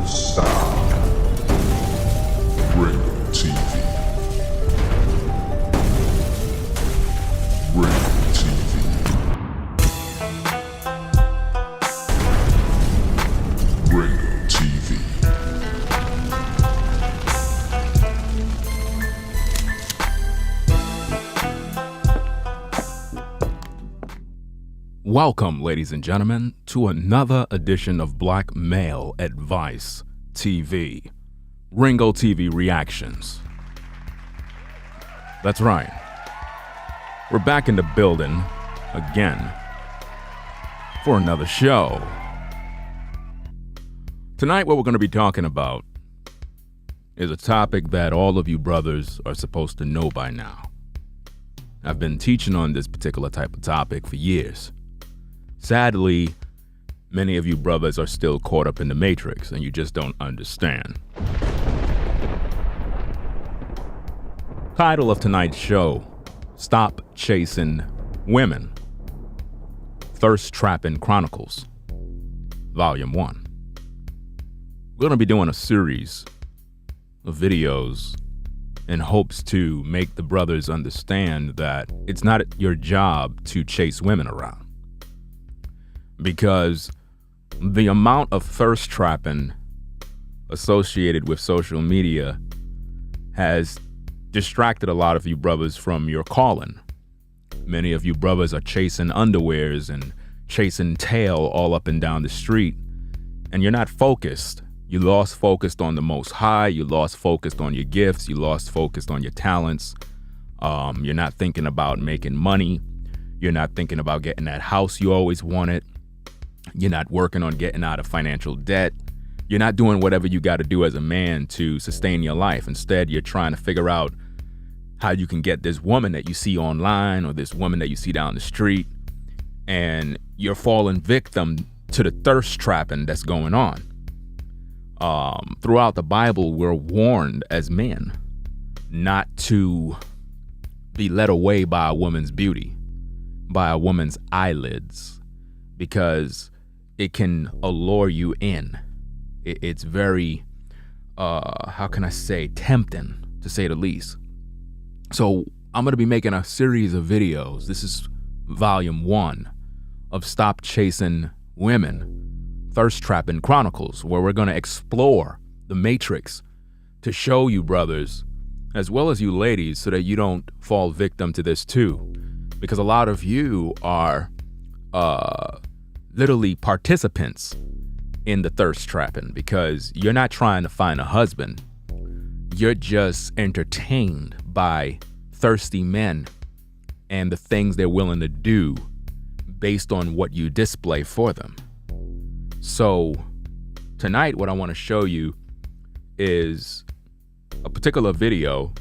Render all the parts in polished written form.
is now Ringo TV. Ringo TV. Ringo TV. Welcome, ladies and gentlemen, to another edition of Black Male Advice TV, Ringo TV Reactions. That's right. We're back in the building again for another show. Tonight, what we're going to be talking about is a topic that all of you brothers are supposed to know by now. I've been teaching on this particular type of topic for years. Sadly, many of you brothers are still caught up in the matrix and you just don't understand. Title of tonight's show, Stop Chasing Women. Thirst Trapping Chronicles, Vol.1. We're going to be doing a series of videos in hopes to make the brothers understand that it's not your job to chase women around. Because the amount of thirst trapping associated with social media has distracted a lot of you brothers from your calling. Many of you brothers are chasing underwears and chasing tail all up and down the street, and you're not focused. You lost focus on the Most High. You lost focus on your gifts. You lost focus on your talents. You're not thinking about making money. You're not thinking about getting that house you always wanted. You're not working on getting out of financial debt. You're not doing whatever you got to do as a man to sustain your life. Instead, you're trying to figure out how you can get this woman that you see online or this woman that you see down the street, and you're falling victim to the thirst trapping that's going on. Throughout the Bible, we're warned as men not to be led away by a woman's beauty, by a woman's eyelids, because it can allure you in. It's very, tempting, to say the least. So I'm going to be making a series of videos. This is Volume 1 of Stop Chasing Women, Thirst Trapping Chronicles, where we're going to explore the matrix to show you brothers, as well as you ladies, so that you don't fall victim to this too. Because a lot of you are literally participants in the thirst trapping, because you're not trying to find a husband. You're just entertained by thirsty men and the things they're willing to do based on what you display for them. So tonight, what I want to show you is a particular video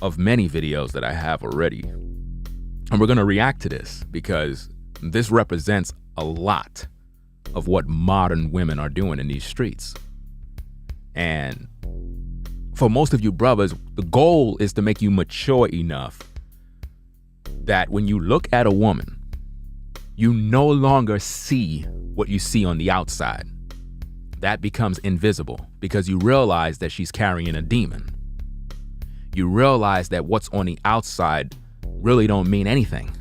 of many videos that I have already. And we're going to react to this because this represents a lot of what modern women are doing in these streets. And for most of you brothers, the goal is to make you mature enough that when you look at a woman, you no longer see what you see on the outside. That becomes invisible because you realize that she's carrying a demon. You realize that what's on the outside really don't mean anything.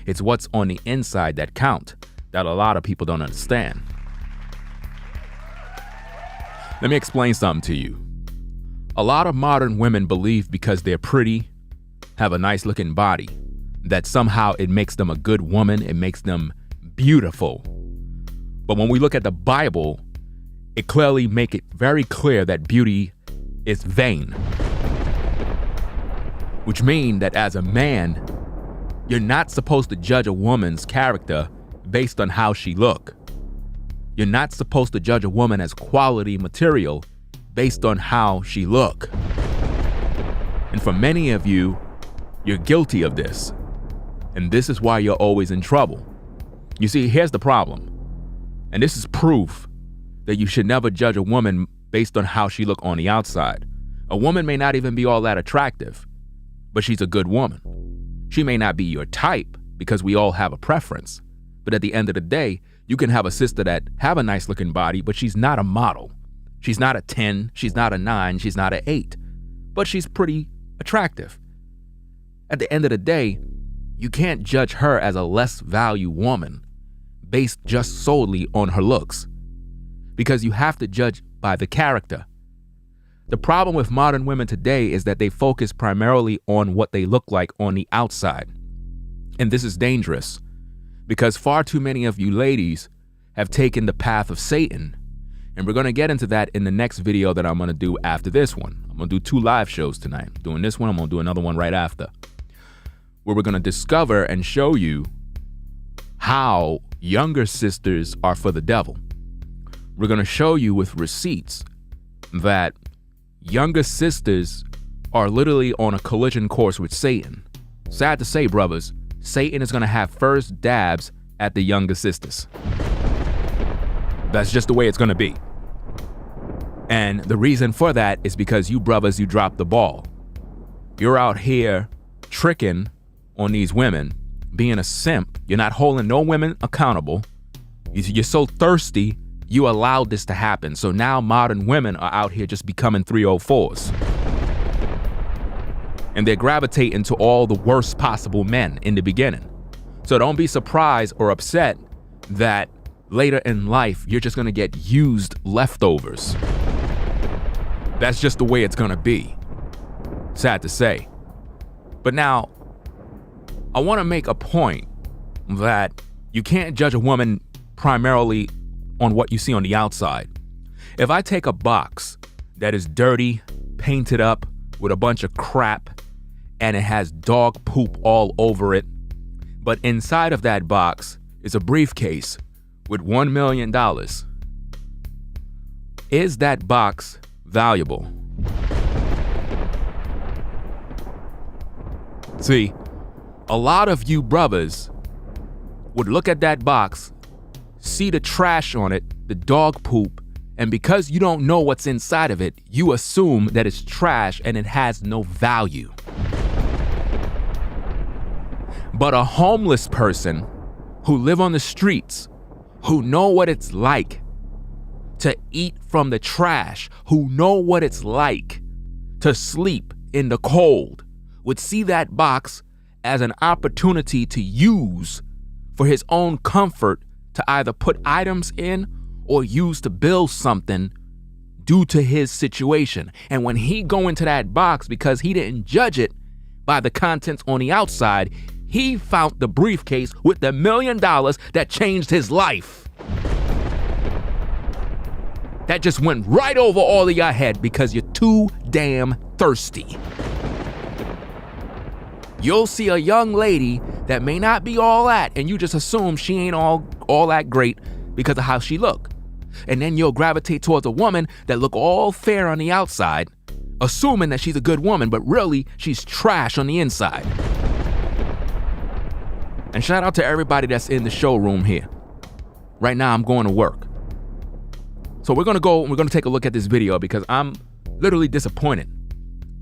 It's what's on the inside that count, that a lot of people don't understand. Let me explain something to you. A lot of modern women believe because they're pretty, have a nice looking body, that somehow it makes them a good woman, it makes them beautiful. But when we look at the Bible, it clearly makes it very clear that beauty is vain. Which means that as a man, you're not supposed to judge a woman's character based on how she look. You're not supposed to judge a woman as quality material based on how she look. And for many of you, you're guilty of this. And this is why you're always in trouble. You see, here's the problem. And this is proof that you should never judge a woman based on how she look on the outside. A woman may not even be all that attractive, but she's a good woman. She may not be your type because we all have a preference, but at the end of the day, You can have a sister that have a nice looking body, but she's not a model. She's not a 10, she's not a 9, she's not an 8, but she's pretty attractive. At the end of the day, you can't judge her as a less value woman based just solely on her looks, because you have to judge by the character. The problem with modern women today is that they focus primarily on what they look like on the outside. And this is dangerous because far too many of you ladies have taken the path of Satan. And we're going to get into that in the next video that I'm going to do after this one. I'm going to do 2 live shows tonight. I'm doing this one, I'm going to do another one right after, where we're going to discover and show you how younger sisters are for the devil. We're going to show you with receipts that younger sisters are literally on a collision course with Satan. Sad to say, brothers, Satan is going to have first dabs at the younger sisters. That's just the way it's going to be. And the reason for that is because you brothers, you dropped the ball. You're out here tricking on these women, being a simp. You're not holding no women accountable. You're so thirsty, you allowed this to happen. So now modern women are out here just becoming 304s. And they're gravitating to all the worst possible men in the beginning. So don't be surprised or upset that later in life, you're just gonna get used leftovers. That's just the way it's gonna be. Sad to say. But now, I wanna make a point that you can't judge a woman primarily on what you see on the outside. If I take a box that is dirty, painted up with a bunch of crap, and it has dog poop all over it, but inside of that box is a briefcase with $1 million, is that box valuable? See, a lot of you brothers would look at that box, see the trash on it, the dog poop, and because you don't know what's inside of it, you assume that it's trash and it has no value. But a homeless person who live on the streets, who know what it's like to eat from the trash, who know what it's like to sleep in the cold, would see that box as an opportunity to use for his own comfort, to either put items in or use to build something due to his situation. And when he go into that box, because he didn't judge it by the contents on the outside, he found the briefcase with the $1 million that changed his life. That just went right over all of your head because you're too damn thirsty. You'll see a young lady that may not be all that, and you just assume she ain't all that great because of how she look. And then you'll gravitate towards a woman that look all fair on the outside, assuming that she's a good woman, but really she's trash on the inside. And shout out to everybody that's in the showroom here. Right now I'm going to work. So we're gonna take a look at this video because I'm literally disappointed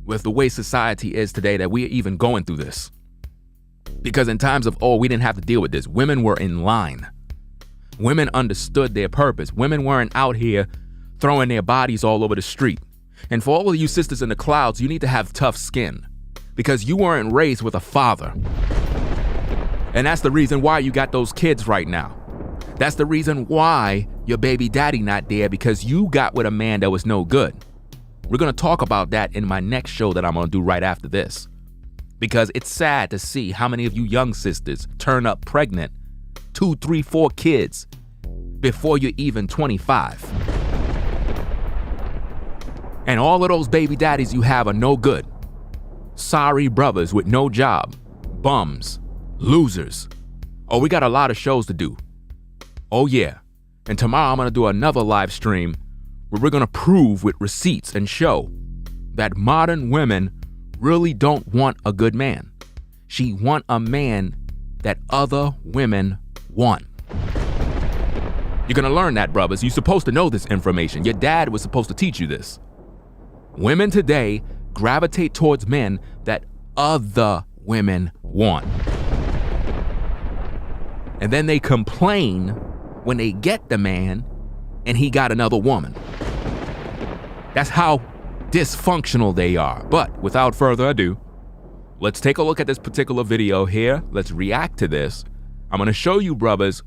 with the way society is today that we are even going through this. Because in times of old, we didn't have to deal with this. Women were in line. Women understood their purpose. Women weren't out here throwing their bodies all over the street. And for all of you sisters in the clouds, you need to have tough skin because you weren't raised with a father. And that's the reason why you got those kids right now. That's the reason why your baby daddy not there, because you got with a man that was no good. We're going to talk about that in my next show that I'm going to do right after this. Because it's sad to see how many of you young sisters turn up pregnant, 2, 3, 4 kids before you're even 25. And all of those baby daddies you have are no good. Sorry brothers with no job, bums, losers. Oh, we got a lot of shows to do. Oh yeah. And tomorrow I'm going to do another live stream where we're going to prove with receipts and show that modern women really don't want a good man. She want a man that other women want. You're going to learn that, brothers. You're supposed to know this information. Your dad was supposed to teach you this. Women today gravitate towards men that other women want. And then they complain when they get the man and he got another woman. That's how dysfunctional they are. But without further ado, let's take a look at this particular video here. Let's react to this. I'm going to show you brothers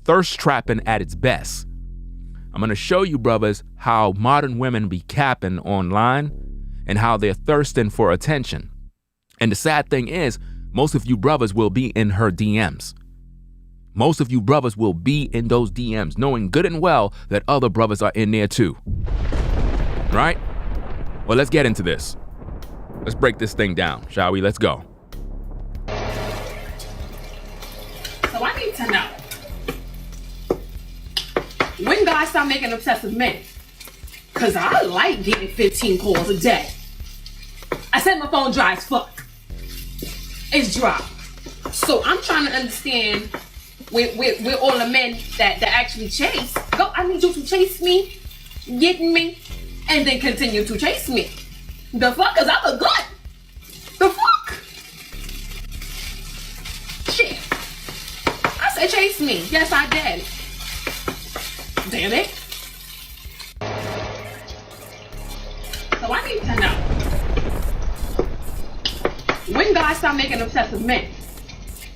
thirst trapping at its best. I'm going to show you brothers how modern women be capping online and how they're thirsting for attention. And the sad thing is, most of you brothers will be in her DMs. Most of you brothers will be in those DMs, knowing good and well that other brothers are in there too. Right? Well, let's get into this. Let's break this thing down, shall we? Let's go. So I need to know, when guys start making obsessive men? Cause I like getting 15 calls a day. I said my phone dry as fuck. It's dry. So I'm trying to understand with all the men that actually chase. I need you to chase me, get me, and then continue to chase me. The fuck? Cause I look good. The fuck? Shit. I said chase me. Yes, I did. Damn it. So I need to know, when guys start making obsessive men?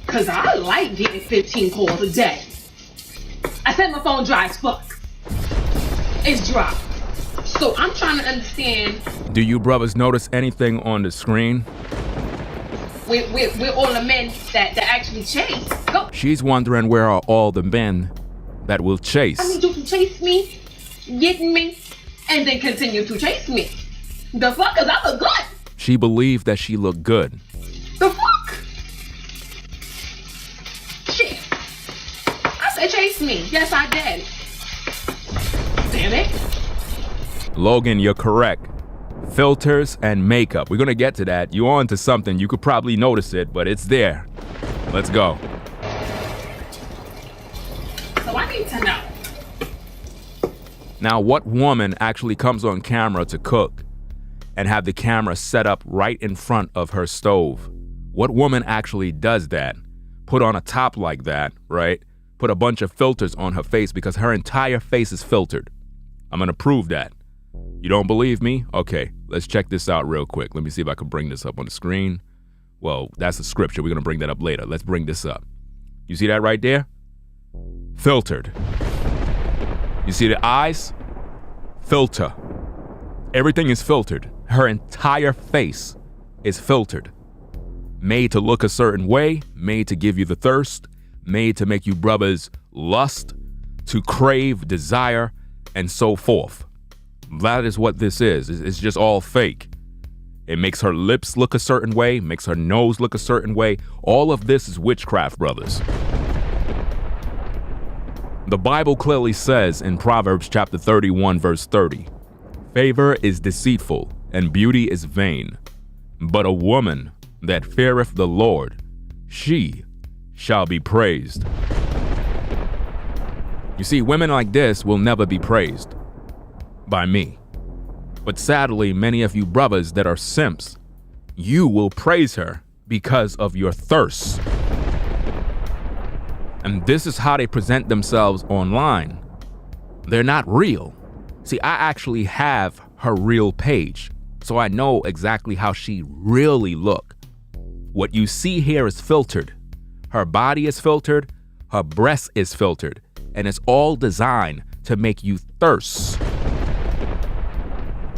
Cause I like getting 15 calls a day. I said my phone dry as fuck. It's dry. So I'm trying to understand. Do you brothers notice anything on the screen? With all the men that actually chase. She's wondering where are all the men that will chase. I need you to chase me, get me, and then continue to chase me. The fuck? Cause I look good. She believed that she looked good. The fuck? Shit. I said chase me. Yes, I did. Damn it. Logan, you're correct. Filters and makeup. We're gonna get to that. You're on to something. You could probably notice it, but it's there. Let's go. So I need to know. Now, what woman actually comes on camera to cook and have the camera set up right in front of her stove? What woman actually does that? Put on a top like that, right? Put a bunch of filters on her face because her entire face is filtered. I'm gonna prove that. You don't believe me? Okay, let's check this out real quick. Let me see if I can bring this up on the screen. Well, that's a scripture. We're gonna bring that up later. Let's bring this up. You see that right there? Filtered. You see the eyes? Filter. Everything is filtered. Her entire face is filtered. Made to look a certain way, made to give you the thirst, made to make you brothers lust, to crave, desire, and so forth. That is what this is. It's just all fake. It makes her lips look a certain way, makes her nose look a certain way. All of this is witchcraft, brothers. The Bible clearly says in Proverbs chapter 31, verse 30, favor is deceitful and beauty is vain, but a woman that feareth the Lord, she shall be praised. You see, women like this will never be praised by me. But sadly, many of you brothers that are simps, you will praise her because of your thirst. And this is how they present themselves online. They're not real. See, I actually have her real page, so I know exactly how she really look. What you see here is filtered. Her body is filtered, her breast is filtered, and it's all designed to make you thirst.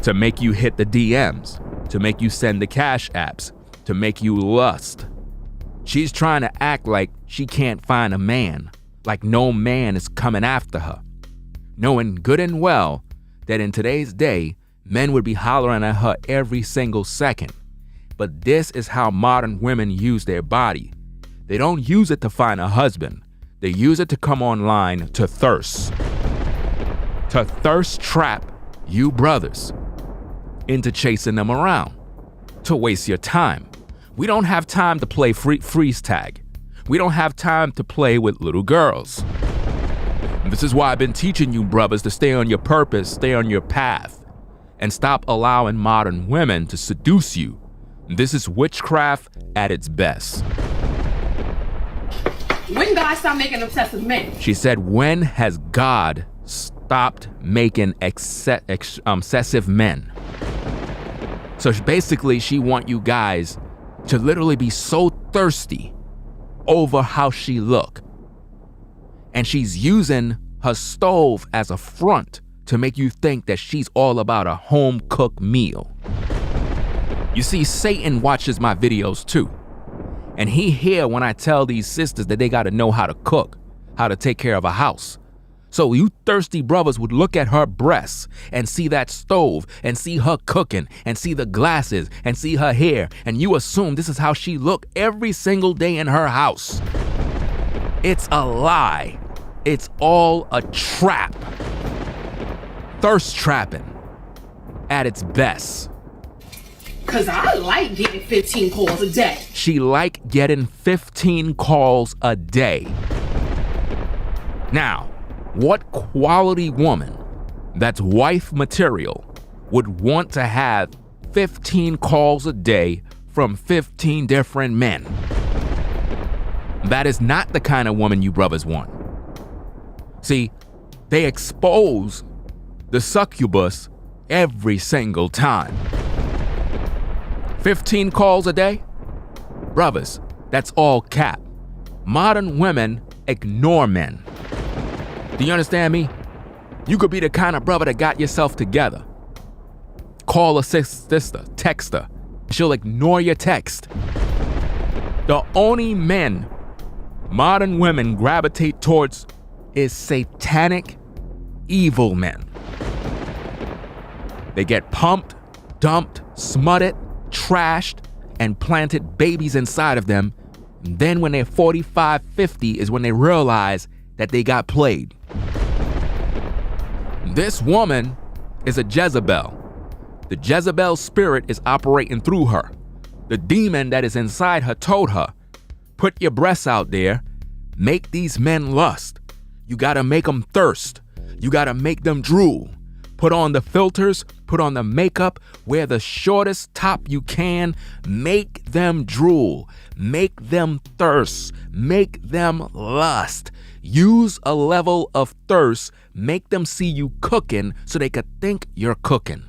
To make you hit the DMs, to make you send the cash apps, to make you lust. She's trying to act like she can't find a man, like no man is coming after her, knowing good and well that in today's day, men would be hollering at her every single second. But this is how modern women use their body. They don't use it to find a husband. They use it to come online to thirst. To thirst trap you brothers into chasing them around. To waste your time. We don't have time to play freeze tag. We don't have time to play with little girls. This is why I've been teaching you brothers to stay on your purpose, stay on your path, and stop allowing modern women to seduce you. This is witchcraft at its best. When God stopped making obsessive men? She said, when has God stopped making excessive men? So basically, she want you guys to literally be so thirsty over how she look. And she's using her stove as a front to make you think that she's all about a home-cooked meal. You see, Satan watches my videos too. And he hear when I tell these sisters that they gotta know how to cook, how to take care of a house. So you thirsty brothers would look at her breasts and see that stove and see her cooking and see the glasses and see her hair, and you assume this is how she look every single day in her house. It's a lie. It's all a trap. Thirst trapping at its best. Cause I like getting 15 calls a day. She like getting 15 calls a day. Now, what quality woman that's wife material would want to have 15 calls a day from 15 different men? That is not the kind of woman you brothers want. See, they expose the succubus every single time. 15 calls a day? Brothers, that's all cap. Modern women ignore men. Do you understand me? You could be the kind of brother that got yourself together. Call a sister, text her. She'll ignore your text. The only men modern women gravitate towards is satanic, evil men. They get pumped, dumped, smutted, trashed, and planted babies inside of them. And then when they're 45, 50 is when they realize that they got played. This woman is a Jezebel. The Jezebel spirit is operating through her. The demon that is inside her told her, put your breasts out there, make these men lust. You gotta make them thirst. You gotta make them drool. Put on the filters, put on the makeup, wear the shortest top you can, make them drool, make them thirst, make them lust. Use a level of thirst, make them see you cooking so they could think you're cooking.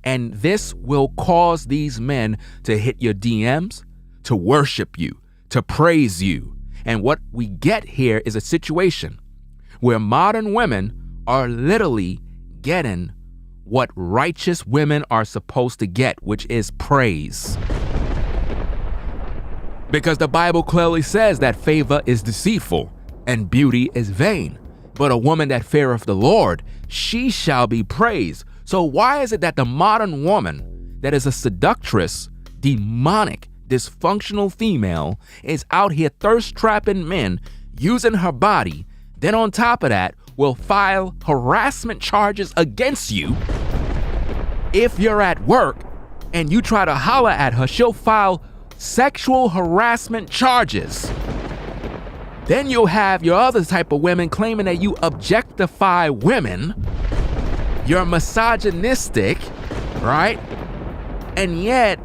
And this will cause these men to hit your DMs, to worship you, to praise you. And what we get here is a situation where modern women are literally getting what righteous women are supposed to get, which is praise. Because the Bible clearly says that favor is deceitful and beauty is vain. But a woman that feareth the Lord, she shall be praised. So why is it that the modern woman that is a seductress, demonic, dysfunctional female is out here thirst trapping men, using her body, then on top of that will file harassment charges against you? If you're at work and you try to holler at her, she'll file sexual harassment charges. Then you'll have your other type of women claiming that you objectify women. You're misogynistic, right? And yet,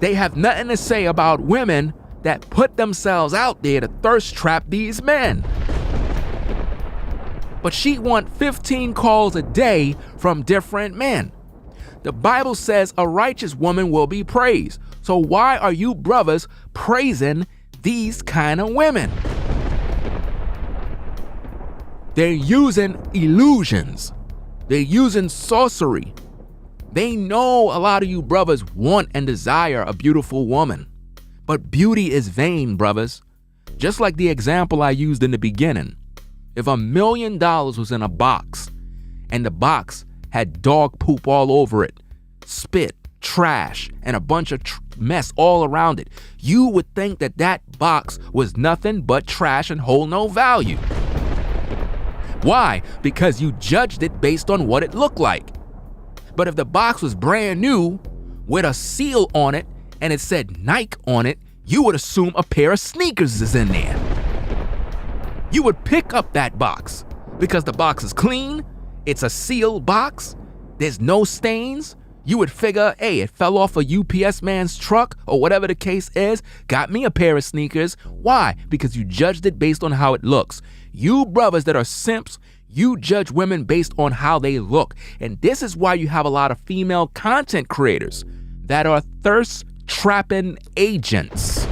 they have nothing to say about women that put themselves out there to thirst trap these men. But she want 15 calls a day from different men. The Bible says a righteous woman will be praised. So why are you brothers praising these kind of women? They're using illusions. They're using sorcery. They know a lot of you brothers want and desire a beautiful woman. But beauty is vain, brothers. Just like the example I used in the beginning. If $1 million was in a box and the box had dog poop all over it, spit, trash, and a bunch of mess all around it, you would think that that box was nothing but trash and hold no value. Why? Because you judged it based on what it looked like. But if the box was brand new with a seal on it and it said Nike on it, you would assume a pair of sneakers is in there. You would pick up that box because the box is clean, it's a sealed box, there's no stains. You would figure, hey, it fell off a UPS man's truck or whatever the case is, got me a pair of sneakers. Why? Because you judged it based on how it looks. You brothers that are simps, you judge women based on how they look. And this is why you have a lot of female content creators that are thirst-trapping agents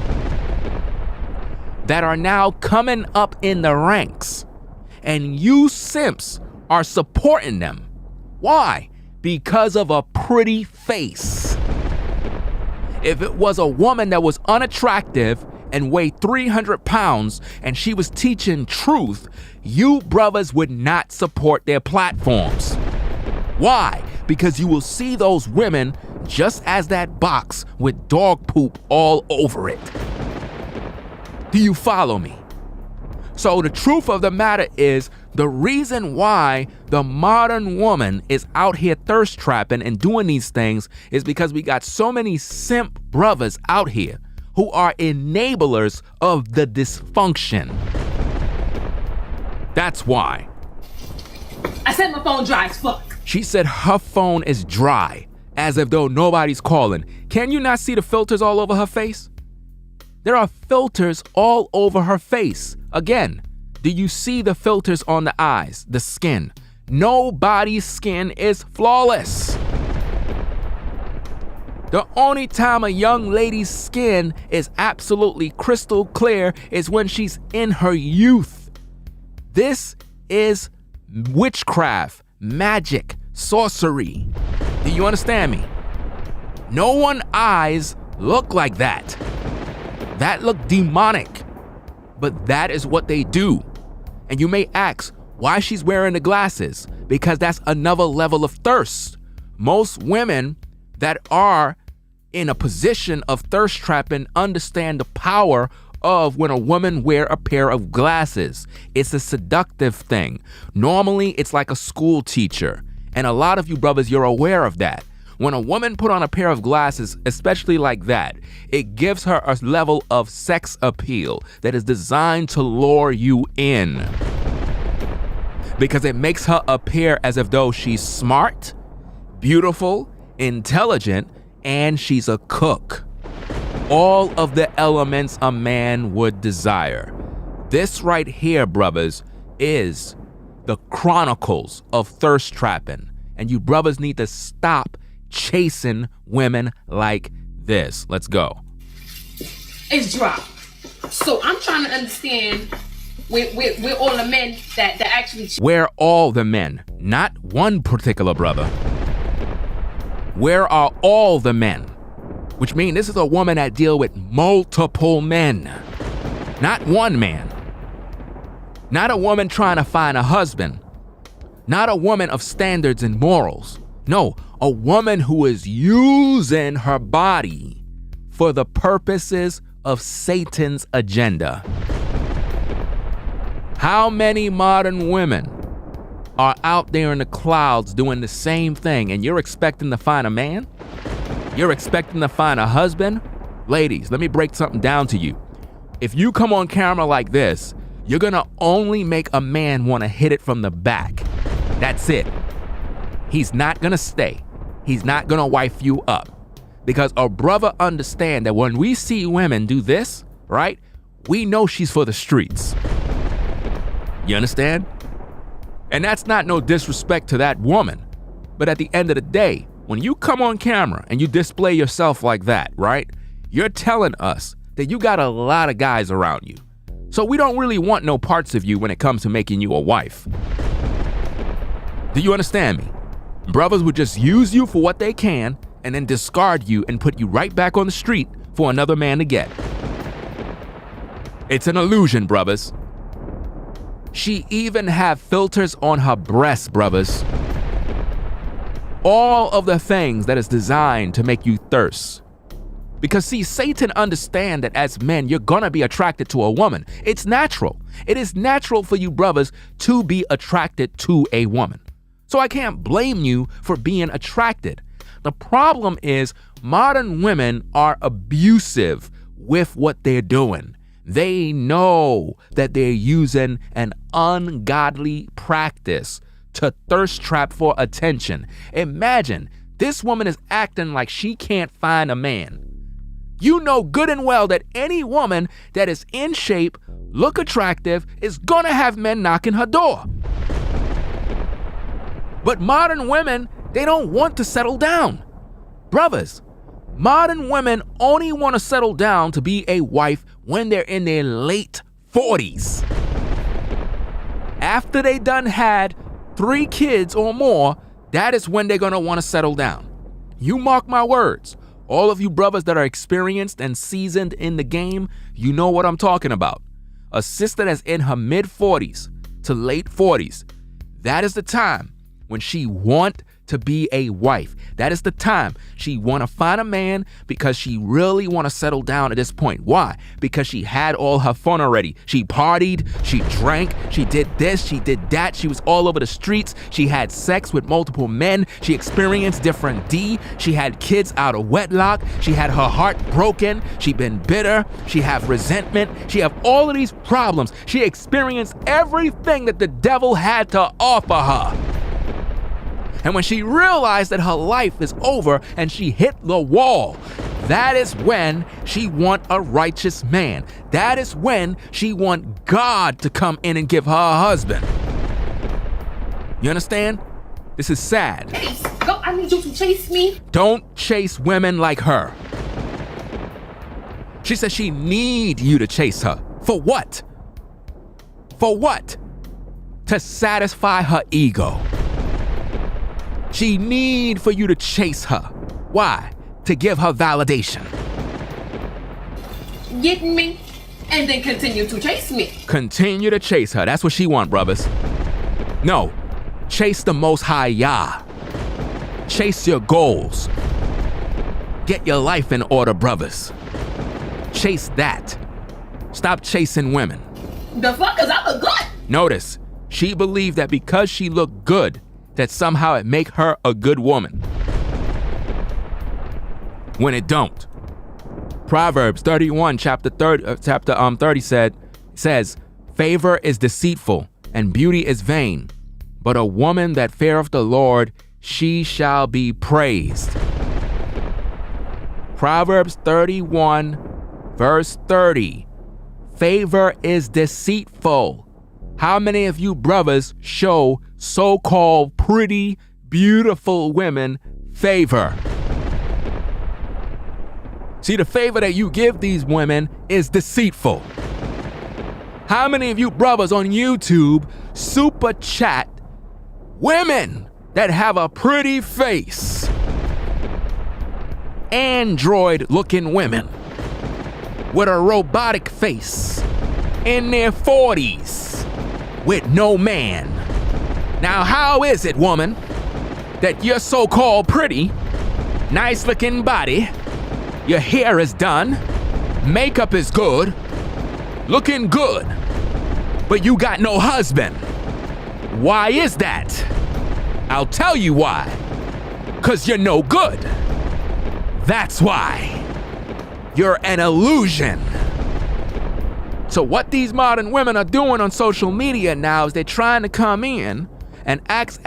that are now coming up in the ranks. And you simps are supporting them. Why? Because of a pretty face. If it was a woman that was unattractive and weighed 300 pounds and she was teaching truth, you brothers would not support their platforms. Why? Because you will see those women just as that box with dog poop all over it. Do you follow me? So the truth of the matter is, the reason why the modern woman is out here thirst trapping and doing these things is because we got so many simp brothers out here who are enablers of the dysfunction. That's why. I said my phone dry as fuck. She said her phone is dry, as if though nobody's calling. Can you not see the filters all over her face? There are filters all over her face. Again, do you see the filters on the eyes, the skin? Nobody's skin is flawless. The only time a young lady's skin is absolutely crystal clear is when she's in her youth. This is witchcraft, magic, sorcery. Do you understand me? No one's eyes look like that. That look demonic, but that is what they do. And you may ask why she's wearing the glasses, because that's another level of thirst. Most women that are in a position of thirst trapping understand the power of when a woman wear a pair of glasses. It's a seductive thing. Normally, it's like a school teacher. And a lot of you brothers, you're aware of that. When a woman put on a pair of glasses, especially like that, it gives her a level of sex appeal that is designed to lure you in. Because it makes her appear as if though she's smart, beautiful, intelligent, and she's a cook. All of the elements a man would desire. This right here, brothers, is the Chronicles of thirst trapping. And you brothers need to stop chasing women like this. Let's go. It's dry. So I'm trying to understand where all the men that actually... Where all the men, not one particular brother. Where are all the men? Which means this is a woman that deal with multiple men. Not one man. Not a woman trying to find a husband. Not a woman of standards and morals. No, a woman who is using her body for the purposes of Satan's agenda. How many modern women are out there in the clouds doing the same thing, and you're expecting to find a man? You're expecting to find a husband? Ladies, let me break something down to you. If you come on camera like this, you're gonna only make a man wanna hit it from the back. That's it. He's not gonna stay. He's not gonna wife you up. Because a brother understand that when we see women do this, right, we know she's for the streets. You understand? And that's not no disrespect to that woman. But at the end of the day, when you come on camera and you display yourself like that, right, you're telling us that you got a lot of guys around you. So we don't really want no parts of you when it comes to making you a wife. Do you understand me? Brothers would just use you for what they can and then discard you and put you right back on the street for another man to get. It's an illusion, brothers. She even have filters on her breasts, brothers. All of the things that is designed to make you thirst. Because see, Satan understand that as men, you're gonna be attracted to a woman. It's natural. It is natural for you brothers to be attracted to a woman. So I can't blame you for being attracted. The problem is modern women are abusive with what they're doing. They know that they're using an ungodly practice to thirst trap for attention. Imagine This woman is acting like she can't find a man. You know good and well that any woman that is in shape, look attractive, is gonna have men knocking her door. But modern women, they don't want to settle down. Brothers, modern women only want to settle down to be a wife when they're in their late 40s. After they done had 3 kids or more, that is when they're gonna want to settle down. You mark my words. All of you brothers that are experienced and seasoned in the game, you know what I'm talking about. A sister that's in her mid-40s to late 40s, that is the time when she want to be a wife. That is the time she want to find a man because she really want to settle down at this point. Why? Because she had all her fun already. She partied, she drank, she did this, she did that. She was all over the streets. She had sex with multiple men. She experienced different D. She had kids out of wedlock. She had her heart broken. She been bitter. She have resentment. She have all of these problems. She experienced everything that the devil had to offer her. And when she realized that her life is over and she hit the wall, that is when she want a righteous man. That is when she want God to come in and give her a husband. You understand? This is sad. Chase, go, I need you to chase me. Don't chase women like her. She says she need you to chase her. For what? For what? To satisfy her ego. She need for you to chase her. Why? To give her validation. Get me, and then continue to chase me. Continue to chase her. That's what she want, brothers. No, chase the Most High Yah. Chase your goals. Get your life in order, brothers. Chase that. Stop chasing women. The fuck, 'cause I look good. Notice, she believed that because she looked good, that somehow it make her a good woman. When it don't. Proverbs 31, chapter 30 says, favor is deceitful and beauty is vain, but a woman that feareth the Lord, she shall be praised. Proverbs 31, verse 30. Favor is deceitful. How many of you brothers show so-called pretty, beautiful women favor? See, the favor that you give these women is deceitful. How many of you brothers on YouTube super chat women that have a pretty face? Android looking women with a robotic face in their 40s with no man. Now, how is it, woman, that you're so-called pretty, nice looking body, your hair is done, makeup is good, looking good, but you got no husband? Why is that? I'll tell you why. 'Cause you're no good. That's why. You're an illusion. So what these modern women are doing on social media now is they're trying to come in and act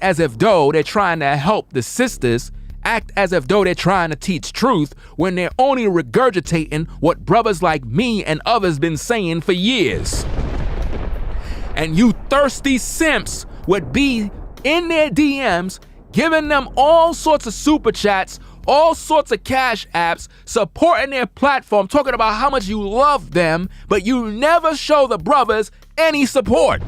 as if though they're trying to help the sisters, act as if though they're trying to teach truth when they're only regurgitating what brothers like me and others been saying for years. And you thirsty simps would be in their DMs giving them all sorts of super chats, all sorts of cash apps, supporting their platform, talking about how much you love them, but you never show the brothers any support.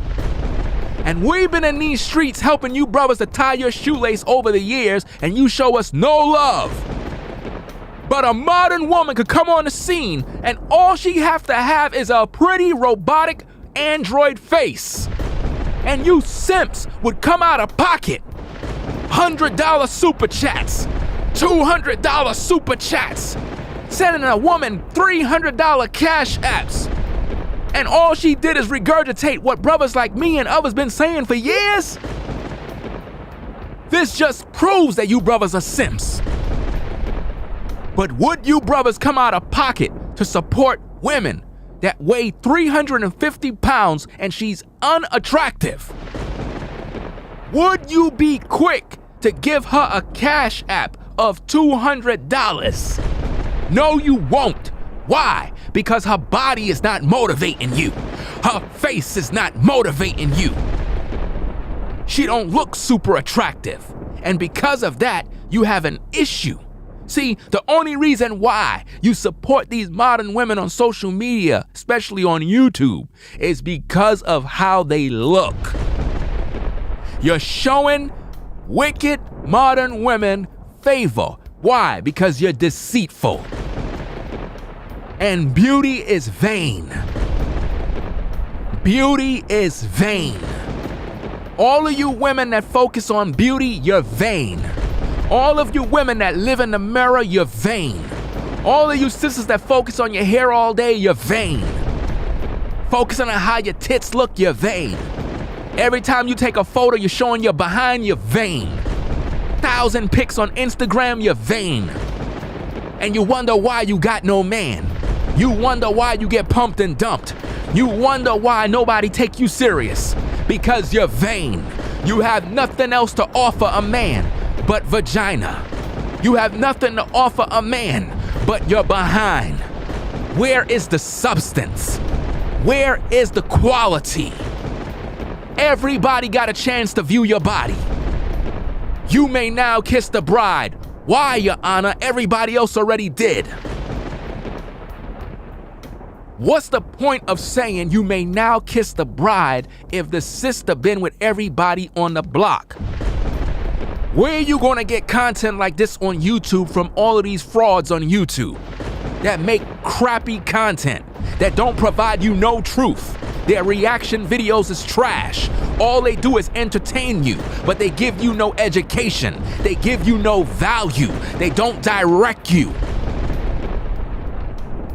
And we've been in these streets helping you brothers to tie your shoelace over the years, and you show us no love. But a modern woman could come on the scene, and all she have to have is a pretty robotic android face. And you simps would come out of pocket. $100 super chats. $200 super chats, sending a woman $300 cash apps, and all she did is regurgitate what brothers like me and others been saying for years? This just proves that you brothers are simps. But would you brothers come out of pocket to support women that weigh 350 pounds and she's unattractive? Would you be quick to give her a cash app of $200. No, you won't. Why? Because her body is not motivating you. Her face is not motivating you. She don't look super attractive. And because of that, you have an issue. See, the only reason why you support these modern women on social media, especially on YouTube, is because of how they look. You're showing wicked modern women favor. Why? Because you're deceitful. And beauty is vain. Beauty is vain. All of you women that focus on beauty, you're vain. All of you women that live in the mirror, you're vain. All of you sisters that focus on your hair all day, you're vain. Focusing on how your tits look, you're vain. Every time you take a photo, you're showing your behind, you're vain. 1,000 pics on Instagram, you're vain. And you wonder why you got no man. You wonder why you get pumped and dumped. You wonder why nobody take you serious. Because you're vain. You have nothing else to offer a man but vagina. You have nothing to offer a man but your behind. Where is the substance? Where is the quality? Everybody got a chance to view your body. You may now kiss the bride. Why, Your Honor? Everybody else already did. What's the point of saying you may now kiss the bride if the sister been with everybody on the block? Where are you gonna get content like this on YouTube from all of these frauds on YouTube that make crappy content, that don't provide you no truth? Their reaction videos is trash. All they do is entertain you, but they give you no education. They give you no value. They don't direct you.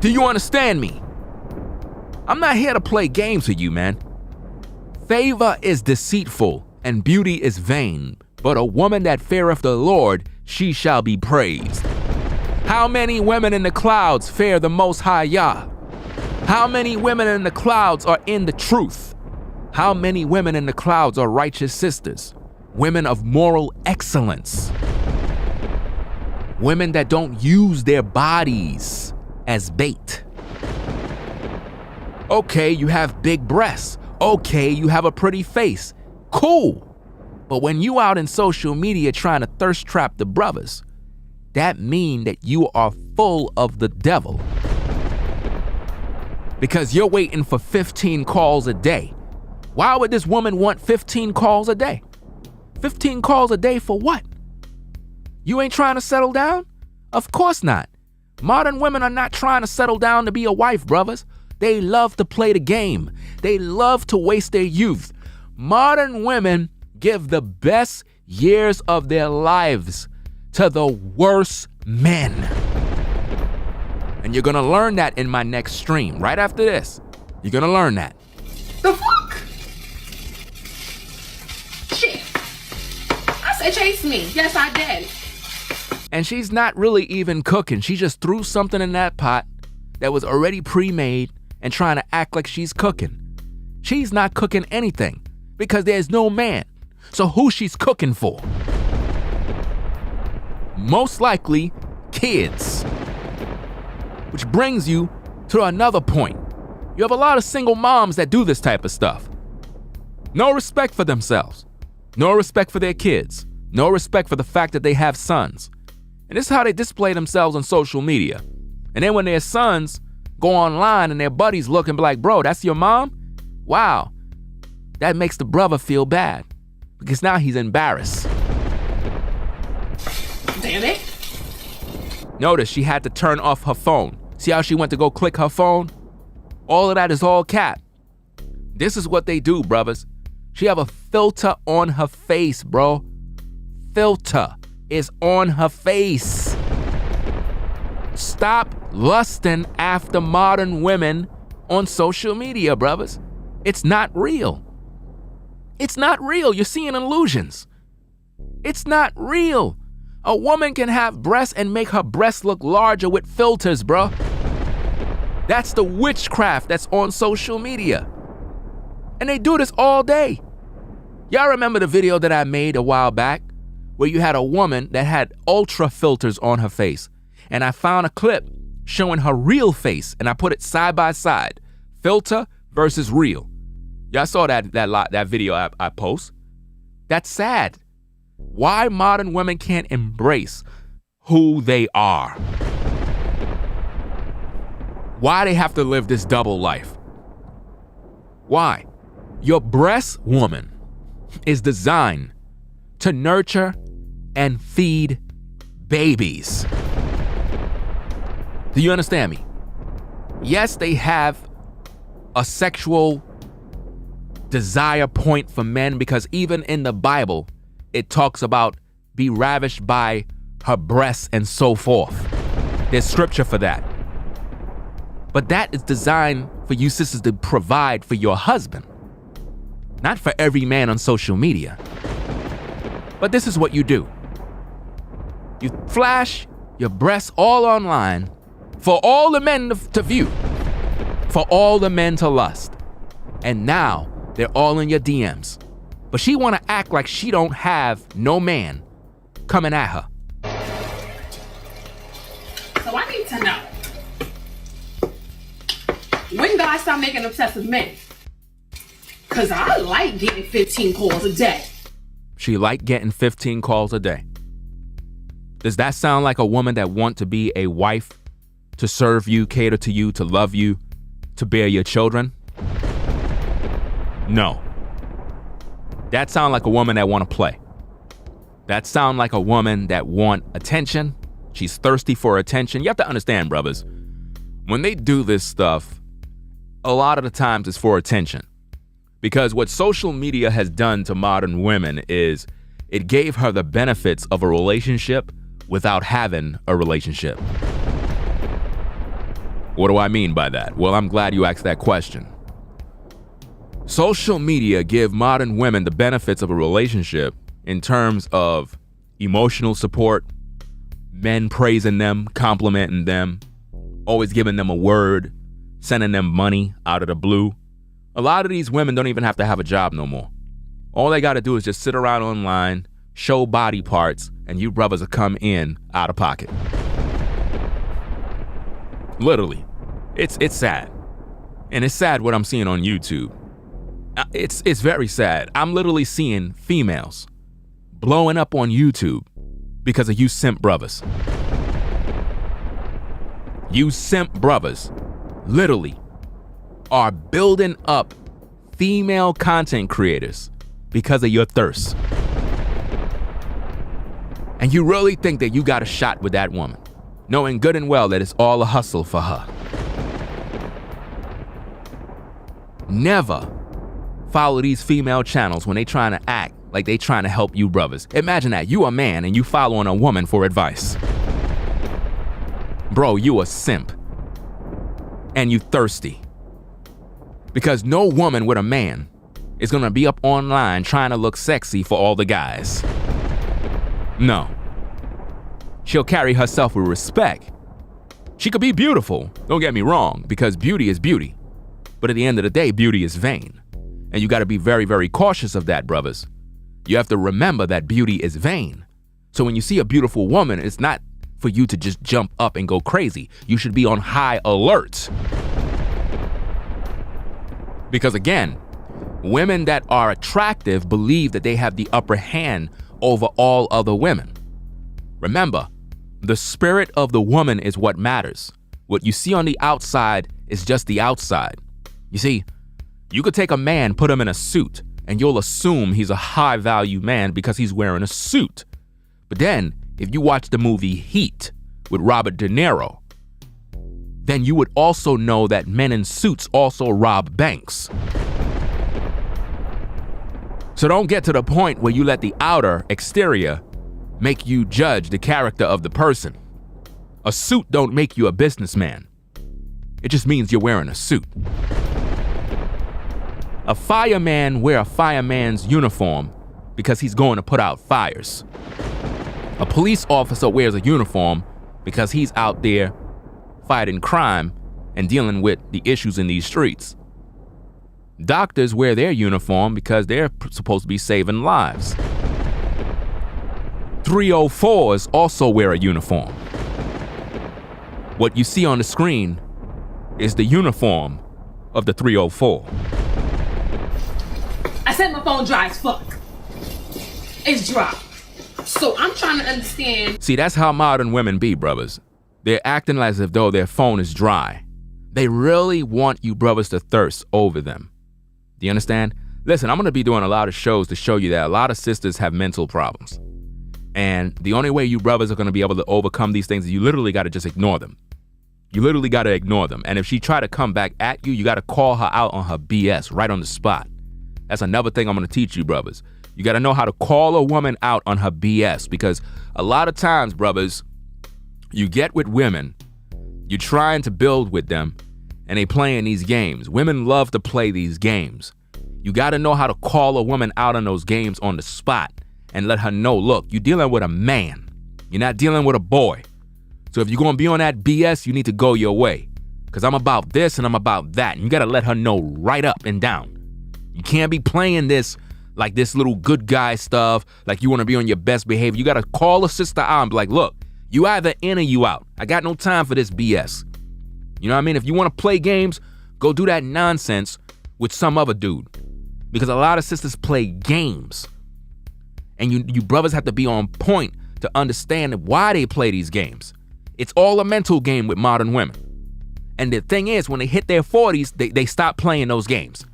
Do you understand me? I'm not here to play games with you, man. Favor is deceitful and beauty is vain, but a woman that feareth the Lord, she shall be praised. How many women in the clouds fear the Most High Yah? How many women in the clouds are in the truth? How many women in the clouds are righteous sisters? Women of moral excellence. Women that don't use their bodies as bait. Okay, you have big breasts. Okay, you have a pretty face. Cool. But when you out in social media trying to thirst trap the brothers, that mean that you are full of the devil. Because you're waiting for 15 calls a day. Why would this woman want 15 calls a day? 15 calls a day for what? You ain't trying to settle down? Of course not. Modern women are not trying to settle down to be a wife, brothers. They love to play the game. They love to waste their youth. Modern women give the best years of their lives to the worst men. And you're gonna learn that in my next stream. Right after this, you're gonna learn that. The fuck? Shit. I said chase me. Yes, I did. And she's not really even cooking. She just threw something in that pot that was already pre-made and trying to act like she's cooking. She's not cooking anything because there's no man. So who she's cooking for? Most likely, kids. Which brings you to another point. You have a lot of single moms that do this type of stuff. No respect for themselves. No respect for their kids. No respect for the fact that they have sons. And this is how they display themselves on social media. And then when their sons go online and their buddies look and be like, bro, that's your mom? Wow. That makes the brother feel bad because now he's embarrassed. Damn it. Notice she had to turn off her phone. See how she went to go click her phone? All of that is all cap. This is what they do, brothers. She have a filter on her face, bro. Filter is on her face. Stop lusting after modern women on social media, brothers. It's not real. It's not real. You're seeing illusions. It's not real. A woman can have breasts and make her breasts look larger with filters, bro. That's the witchcraft that's on social media. And they do this all day. Y'all remember the video that I made a while back where you had a woman that had ultra filters on her face. And I found a clip showing her real face, and I put it side by side. Filter versus real. Y'all saw that video I post. That's sad. Why modern women can't embrace who they are. Why they have to live this double life. Why? Your breast woman is designed to nurture and feed babies. Do you understand me? Yes, they have a sexual desire point for men, because even in the Bible, it talks about be ravished by her breasts and so forth. There's scripture for that. But that is designed for you sisters to provide for your husband, not for every man on social media. But this is what you do. You flash your breasts all online for all the men to view, for all the men to lust. And now they're all in your DMs. But she wanna act like she don't have no man coming at her. So I need to know, when guys start making obsessive men? Cause I like getting 15 calls a day. She like getting 15 calls a day. Does that sound like a woman that want to be a wife, to serve you, cater to you, to love you, to bear your children? No. That sound like a woman that want to play. That sound like a woman that want attention. She's thirsty for attention. You have to understand, brothers, when they do this stuff, a lot of the times it's for attention. Because what social media has done to modern women is it gave her the benefits of a relationship without having a relationship. What do I mean by that? Well, I'm glad you asked that question. Social media give modern women the benefits of a relationship in terms of emotional support, men praising them, complimenting them, always giving them a word, sending them money out of the blue. A lot of these women don't even have to have a job no more. All they got to do is just sit around online, show body parts, and you brothers will come in out of pocket. Literally. It's sad. And it's sad what I'm seeing on YouTube. It's very sad. I'm literally seeing females blowing up on YouTube because of you simp brothers. You simp brothers literally are building up female content creators because of your thirst. And you really think that you got a shot with that woman, knowing good and well that it's all a hustle for her. Never follow these female channels when they trying to act like they trying to help you brothers. Imagine that, you a man and you following a woman for advice. Bro, you a simp. And you thirsty. Because no woman with a man is gonna be up online trying to look sexy for all the guys. No. She'll carry herself with respect. She could be beautiful, don't get me wrong, because beauty is beauty. But at the end of the day, beauty is vain. And you gotta be very, very cautious of that, brothers. You have to remember that beauty is vain. So when you see a beautiful woman, it's not for you to just jump up and go crazy. You should be on high alert. Because again, women that are attractive believe that they have the upper hand over all other women. Remember, the spirit of the woman is what matters. What you see on the outside is just the outside. You see, you could take a man, put him in a suit, and you'll assume he's a high value man because he's wearing a suit. But then, if you watch the movie Heat with Robert De Niro, then you would also know that men in suits also rob banks. So don't get to the point where you let the outer exterior make you judge the character of the person. A suit don't make you a businessman. It just means you're wearing a suit. A fireman wear a fireman's uniform because he's going to put out fires. A police officer wears a uniform because he's out there fighting crime and dealing with the issues in these streets. Doctors wear their uniform because they're supposed to be saving lives. 304s also wear a uniform. What you see on the screen is the uniform of the 304. I said my phone dry as fuck. It's dry. So I'm trying to understand. See, that's how modern women be, brothers. They're acting as if though their phone is dry. They really want you brothers to thirst over them. Do you understand? Listen, I'm going to be doing a lot of shows to show you that a lot of sisters have mental problems. And the only way you brothers are going to be able to overcome these things is you literally got to just ignore them. You literally got to ignore them. And if she try to come back at you, you got to call her out on her BS right on the spot. That's another thing I'm going to teach you, brothers. You got to know how to call a woman out on her BS, because a lot of times, brothers, you get with women, you're trying to build with them, and they playing these games. Women love to play these games. You got to know how to call a woman out on those games on the spot and let her know, look, you're dealing with a man. You're not dealing with a boy. So if you're going to be on that BS, you need to go your way, because I'm about this and I'm about that. And you got to let her know right up and down. You can't be playing this like this little good guy stuff, like you want to be on your best behavior. You got to call a sister out and be like, look, you either in or you out. I got no time for this BS. You know what I mean? If you want to play games, go do that nonsense with some other dude. Because a lot of sisters play games. And you brothers have to be on point to understand why they play these games. It's all a mental game with modern women. And the thing is, when they hit their 40s, they stop playing those games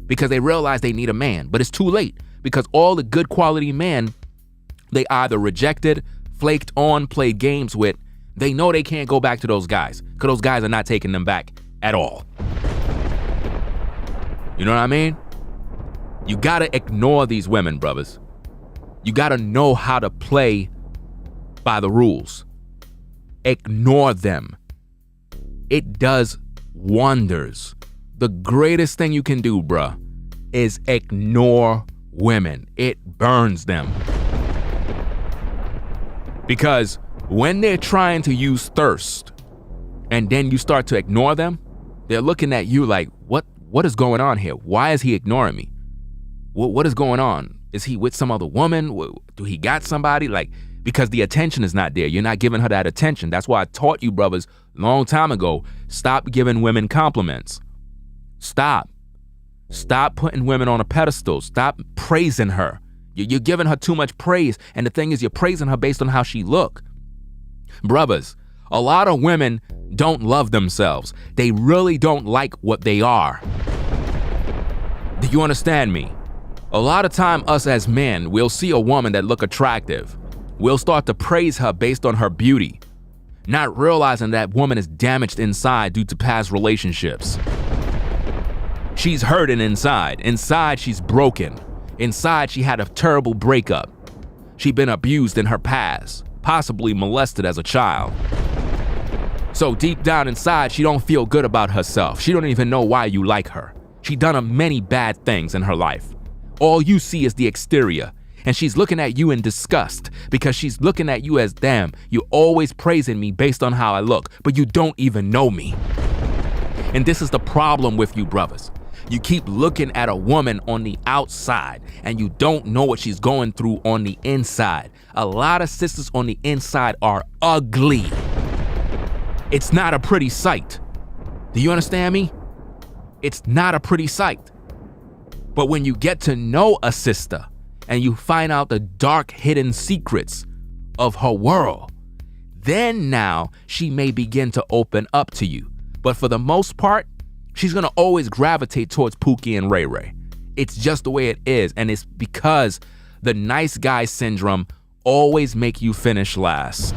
because they realize they need a man. But it's too late, because all the good quality men, they either rejected, flaked on, played games with. They know they can't go back to those guys because those guys are not taking them back at all. You know what I mean? You gotta ignore these women, brothers. You gotta know how to play by the rules. Ignore them. It does wonders. The greatest thing you can do, bruh, is ignore women. It burns them. Because when they're trying to use thirst and then you start to ignore them, they're looking at you like, what is going on here? Why is he ignoring me? What is going on? Is he with some other woman? Do he got somebody? Like, because the attention is not there. You're not giving her that attention. That's why I taught you brothers long time ago, stop giving women compliments. Stop putting women on a pedestal. Stop praising her. You're giving her too much praise. And the thing is, you're praising her based on how she look. Brothers, a lot of women don't love themselves. They really don't like what they are. Do you understand me? A lot of time, us as men, we'll see a woman that look attractive. We'll start to praise her based on her beauty, not realizing that woman is damaged inside due to past relationships. She's hurting inside. Inside, she's broken. Inside, she had a terrible breakup. She'd been abused in her past, possibly molested as a child. So deep down inside, she don't feel good about herself. She don't even know why you like her. She done many bad things in her life. All you see is the exterior, and she's looking at you in disgust because she's looking at you as, damn, you're always praising me based on how I look, but you don't even know me. And this is the problem with you brothers. You keep looking at a woman on the outside and you don't know what she's going through on the inside. A lot of sisters on the inside are ugly. It's not a pretty sight. Do you understand me? It's not a pretty sight. But when you get to know a sister and you find out the dark hidden secrets of her world, then now she may begin to open up to you. But for the most part, she's gonna always gravitate towards Pookie and Ray Ray. It's just the way it is, and it's because the nice guy syndrome always make you finish last.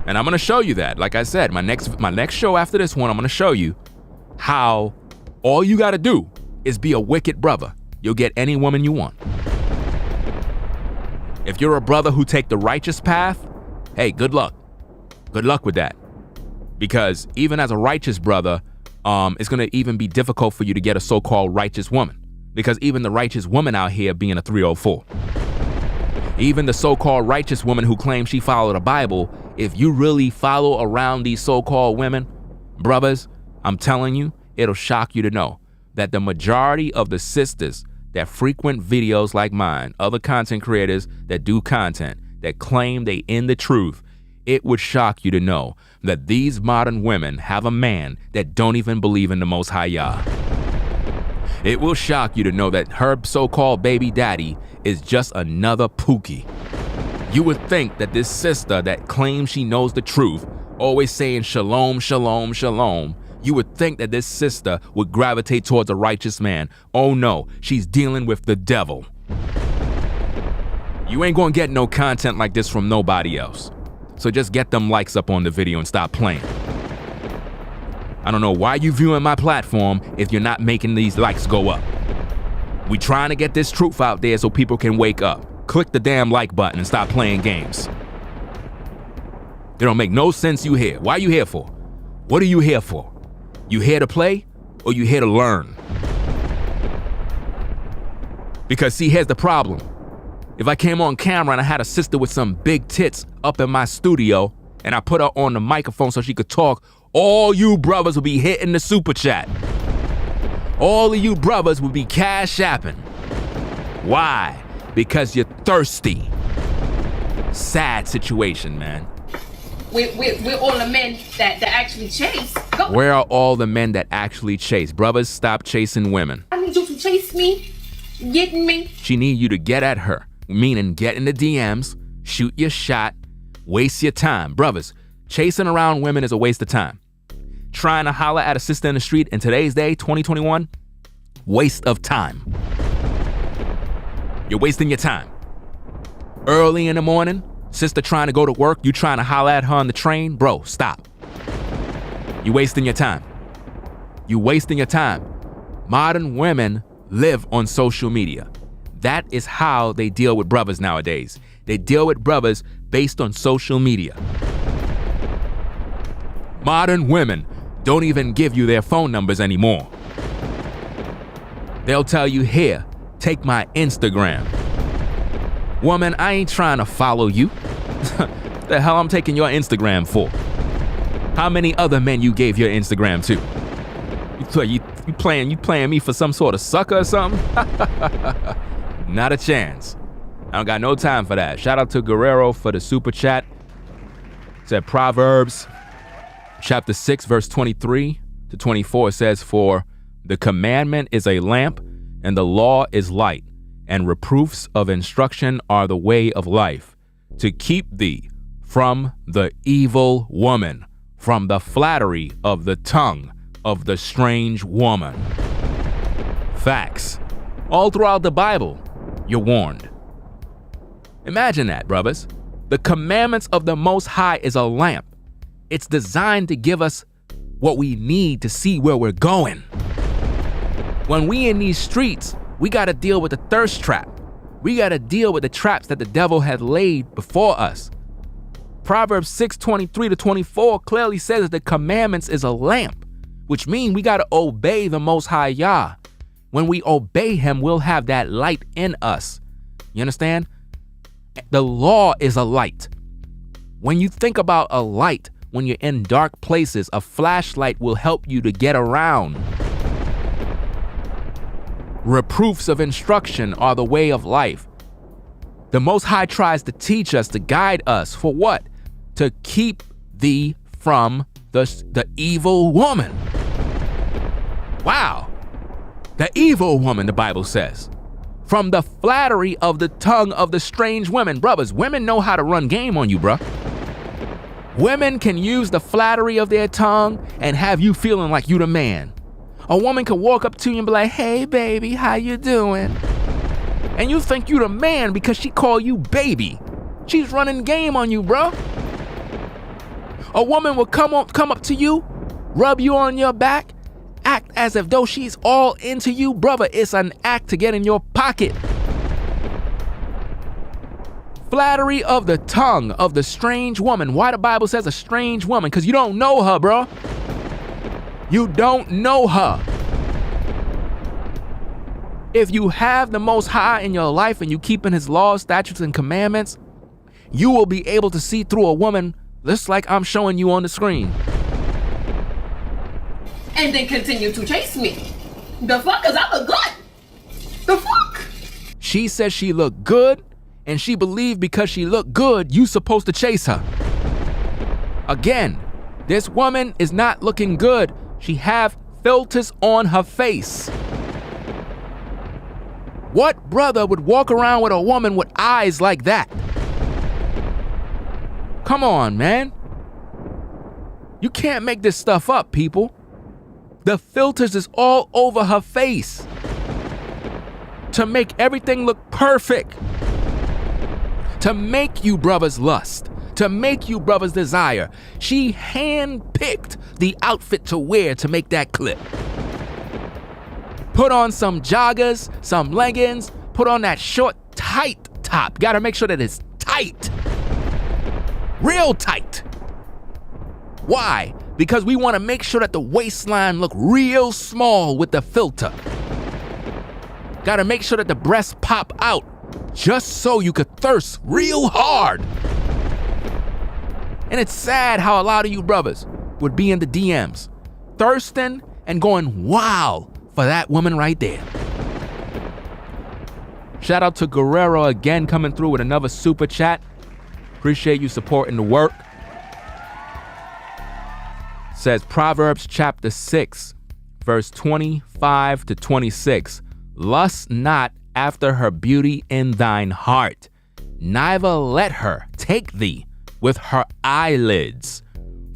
And I'm gonna show you that. Like I said, my next show after this one, I'm gonna show you how all you gotta do is be a wicked brother. You'll get any woman you want. If you're a brother who take the righteous path, hey, good luck. Good luck with that. Because even as a righteous brother, it's gonna even be difficult for you to get a so-called righteous woman. Because even the righteous woman out here being a 304. Even the so-called righteous woman who claims she followed the Bible, if you really follow around these so-called women, brothers, I'm telling you, it'll shock you to know that the majority of the sisters that frequent videos like mine, other content creators that do content, that claim they in the truth, it would shock you to know that these modern women have a man that don't even believe in the Most High Yah. It will shock you to know that her so-called baby daddy is just another Pookie. You would think that this sister that claims she knows the truth, always saying shalom, shalom, shalom, you would think that this sister would gravitate towards a righteous man. Oh no, she's dealing with the devil. You ain't gonna get no content like this from nobody else. So just get them likes up on the video and stop playing. I don't know why you viewing my platform if you're not making these likes go up. We trying to get this truth out there so people can wake up. Click the damn like button and stop playing games. It don't make no sense you here. Why you here for? What are you here for? You here to play or you here to learn? Because see, here's the problem. If I came on camera and I had a sister with some big tits up in my studio and I put her on the microphone so she could talk, all you brothers would be hitting the super chat. All of you brothers would be cash apping. Why? Because you're thirsty. Sad situation, man. We're all the men that actually chase. Go. Where are all the men that actually chase? Brothers, stop chasing women. I need you to chase me, getting me. She need you to get at her, meaning get in the DMs, shoot your shot, waste your time. Brothers, chasing around women is a waste of time. Trying to holler at a sister in the street in today's day, 2021, waste of time. You're wasting your time. Early in the morning, sister trying to go to work, you trying to holler at her on the train, bro, stop. You wasting your time. You wasting your time. Modern women live on social media. That is how they deal with brothers nowadays. They deal with brothers based on social media. Modern women don't even give you their phone numbers anymore. They'll tell you, here, take my Instagram. Woman, I ain't trying to follow you. The hell I'm taking your Instagram for? How many other men you gave your Instagram to? You playing me for some sort of sucker or something? Not a chance. I don't got no time for that. Shout out to Guerrero for the super chat. Said Proverbs chapter 6 verse 23 to 24 says, for the commandment is a lamp and the law is light, and reproofs of instruction are the way of life, to keep thee from the evil woman, from the flattery of the tongue of the strange woman. Facts. All throughout the Bible, you're warned. Imagine that, brothers. The commandments of the Most High is a lamp. It's designed to give us what we need to see where we're going. When we in these streets, we got to deal with the thirst trap. We got to deal with the traps that the devil had laid before us. Proverbs 6:23 to 24 clearly says that the commandments is a lamp, which means we got to obey the Most High Yah. When we obey him, we'll have that light in us. You understand? The law is a light. When you think about a light, when you're in dark places, a flashlight will help you to get around. Reproofs of instruction are the way of life. The Most High tries to teach us, to guide us. For what? To keep thee from the evil woman. Wow. The evil woman, the Bible says. From the flattery of the tongue of the strange women. Brothers, women know how to run game on you, bruh. Women can use the flattery of their tongue and have you feeling like you the man. A woman can walk up to you and be like, hey baby, how you doing? And you think you the man because she call you baby. She's running game on you, bro. A woman will come up to you, rub you on your back, act as if though she's all into you. Brother, it's an act to get in your pocket. Flattery of the tongue of the strange woman. Why the Bible says a strange woman? Because you don't know her, bro. You don't know her. If you have the Most High in your life and you keeping his laws, statutes, and commandments, you will be able to see through a woman just like I'm showing you on the screen. And then continue to chase me. The fuck? Cause I look good. The fuck? She said she looked good, and she believed because she looked good, you supposed to chase her. Again, this woman is not looking good. She have filters on her face. What brother would walk around with a woman with eyes like that? Come on, man. You can't make this stuff up, people. The filters is all over her face to make everything look perfect, to make you brothers lust, to make you brothers desire. She handpicked the outfit to wear to make that clip. Put on some joggers, some leggings, put on that short, tight top. Gotta make sure that it's tight. Real tight. Why? Because we want to make sure that the waistline look real small with the filter. Gotta make sure that the breasts pop out just so you could thirst real hard. And it's sad how a lot of you brothers would be in the DMs thirsting and going wow for that woman right there. Shout out to Guerrero again coming through with another super chat. Appreciate you supporting the work. Says Proverbs chapter 6, verse 25 to 26. Lust not after her beauty in thine heart, neither let her take thee with her eyelids.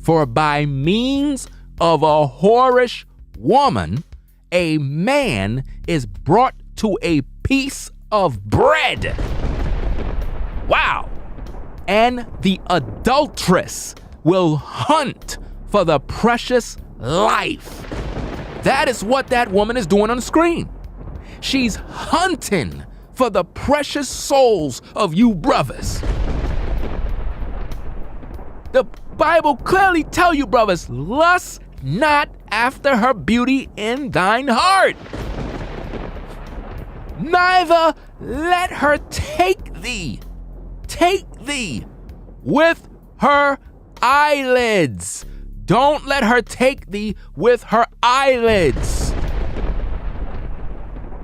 For by means of a whorish woman, a man is brought to a piece of bread. Wow. And the adulteress will hunt for the precious life. That is what that woman is doing on the screen. She's hunting for the precious souls of you brothers. The Bible clearly tell you, brothers, lust not after her beauty in thine heart. Neither let her take thee with her eyelids. Don't let her take thee with her eyelids.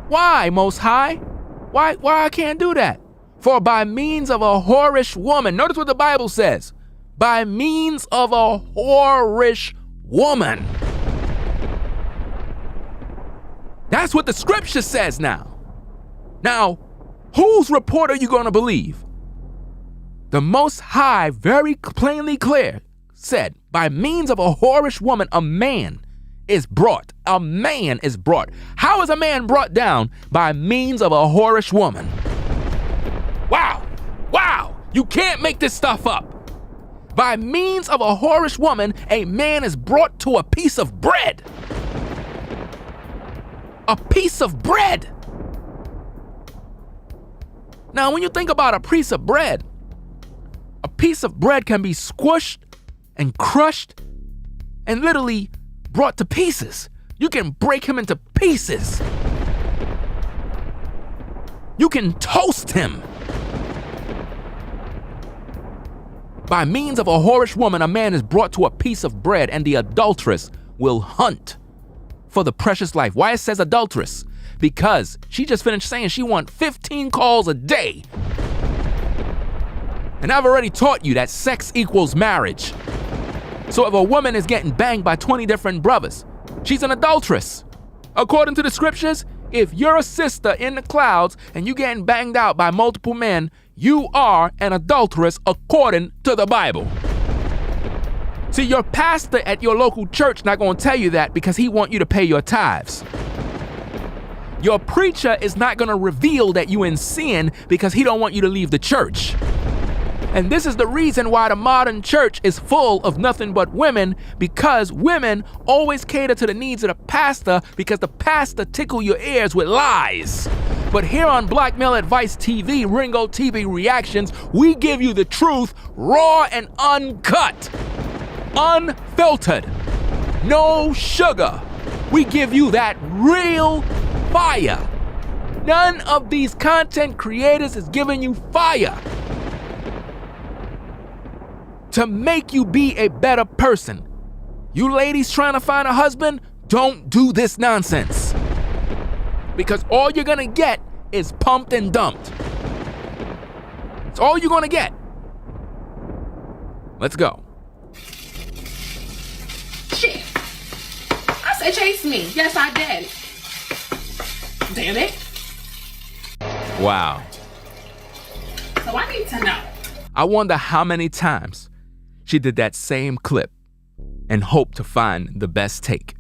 Why, Most High? Why I can't do that? For by means of a whorish woman, notice what the Bible says, by means of a whorish woman. That's what the scripture says now. Now, whose report are you going to believe? The Most High very plainly clear said, by means of a whorish woman, a man is brought. A man is brought. How is a man brought down? By means of a whorish woman. Wow. You can't make this stuff up. By means of a whorish woman, a man is brought to a piece of bread. A piece of bread. Now, when you think about a piece of bread can be squished and crushed and literally brought to pieces. You can break him into pieces. You can toast him. By means of a whorish woman, a man is brought to a piece of bread, and the adulteress will hunt for the precious life. Why it says adulteress? Because she just finished saying she wants 15 calls a day. And I've already taught you that sex equals marriage. So if a woman is getting banged by 20 different brothers, she's an adulteress. According to the scriptures, if you're a sister in the clouds and you're getting banged out by multiple men, you are an adulteress according to the Bible. See, your pastor at your local church not going to tell you that because he want you to pay your tithes. Your preacher is not going to reveal that you in sin because he don't want you to leave the church. And this is the reason why the modern church is full of nothing but women, because women always cater to the needs of the pastor because the pastor tickle your ears with lies. But here on Black Male Advice TV, Ringo TV Reactions, we give you the truth raw and uncut, unfiltered, no sugar. We give you that real fire. None of these content creators is giving you fire to make you be a better person. You ladies trying to find a husband, don't do this nonsense. Because all you're gonna get is pumped and dumped. It's all you're gonna get. Let's go. Shit. I said chase me. Yes, I did. Damn it. Wow. So I need to know. I wonder how many times she did that same clip and hoped to find the best take.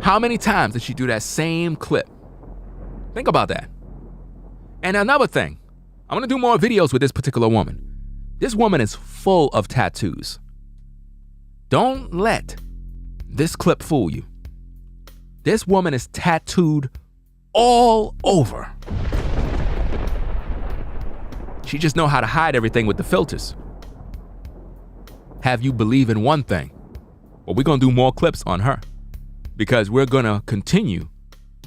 How many times did she do that same clip? Think about that. And another thing, I'm gonna do more videos with this particular woman. This woman is full of tattoos. Don't let this clip fool you. This woman is tattooed all over. She just know how to hide everything with the filters. Have you believe in one thing? Well, we're gonna do more clips on her because we're gonna continue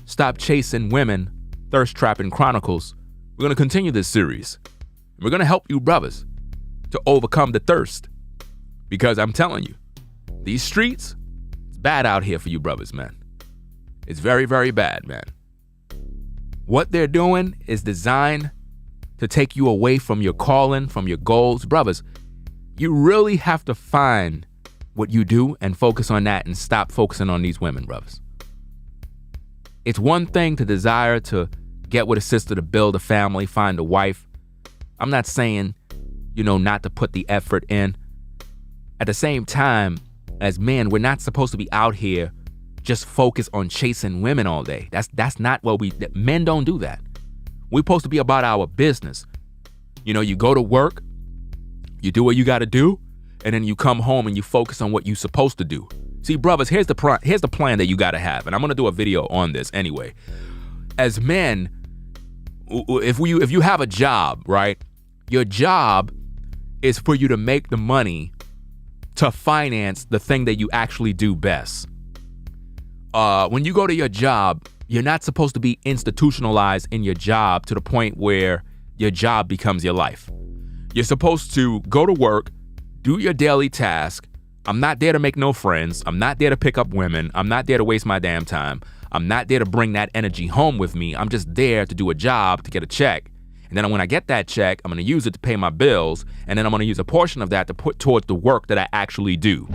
Stop Chasing Women, Thirst Trapping Chronicles. We're gonna continue this series. We're gonna help you brothers to overcome the thirst because I'm telling you, these streets, it's bad out here for you brothers, man. It's very, very bad, man. What they're doing is designed to take you away from your calling, from your goals. Brothers, you really have to find what you do and focus on that and stop focusing on these women, brothers. It's one thing to desire to get with a sister, to build a family, find a wife. I'm not saying, not to put the effort in. At the same time, as men, we're not supposed to be out here just focused on chasing women all day. That's not what men don't do that. We're supposed to be about our business. You go to work, you do what you got to do, and then you come home and you focus on what you're supposed to do. See, brothers, here's the plan that you got to have, and I'm gonna do a video on this anyway. As men, if you have a job, right? Your job is for you to make the money to finance the thing that you actually do best. When you go to your job, you're not supposed to be institutionalized in your job to the point where your job becomes your life. You're supposed to go to work, do your daily task. I'm not there to make no friends. I'm not there to pick up women. I'm not there to waste my damn time. I'm not there to bring that energy home with me. I'm just there to do a job, to get a check. And then when I get that check, I'm gonna use it to pay my bills. And then I'm gonna use a portion of that to put towards the work that I actually do.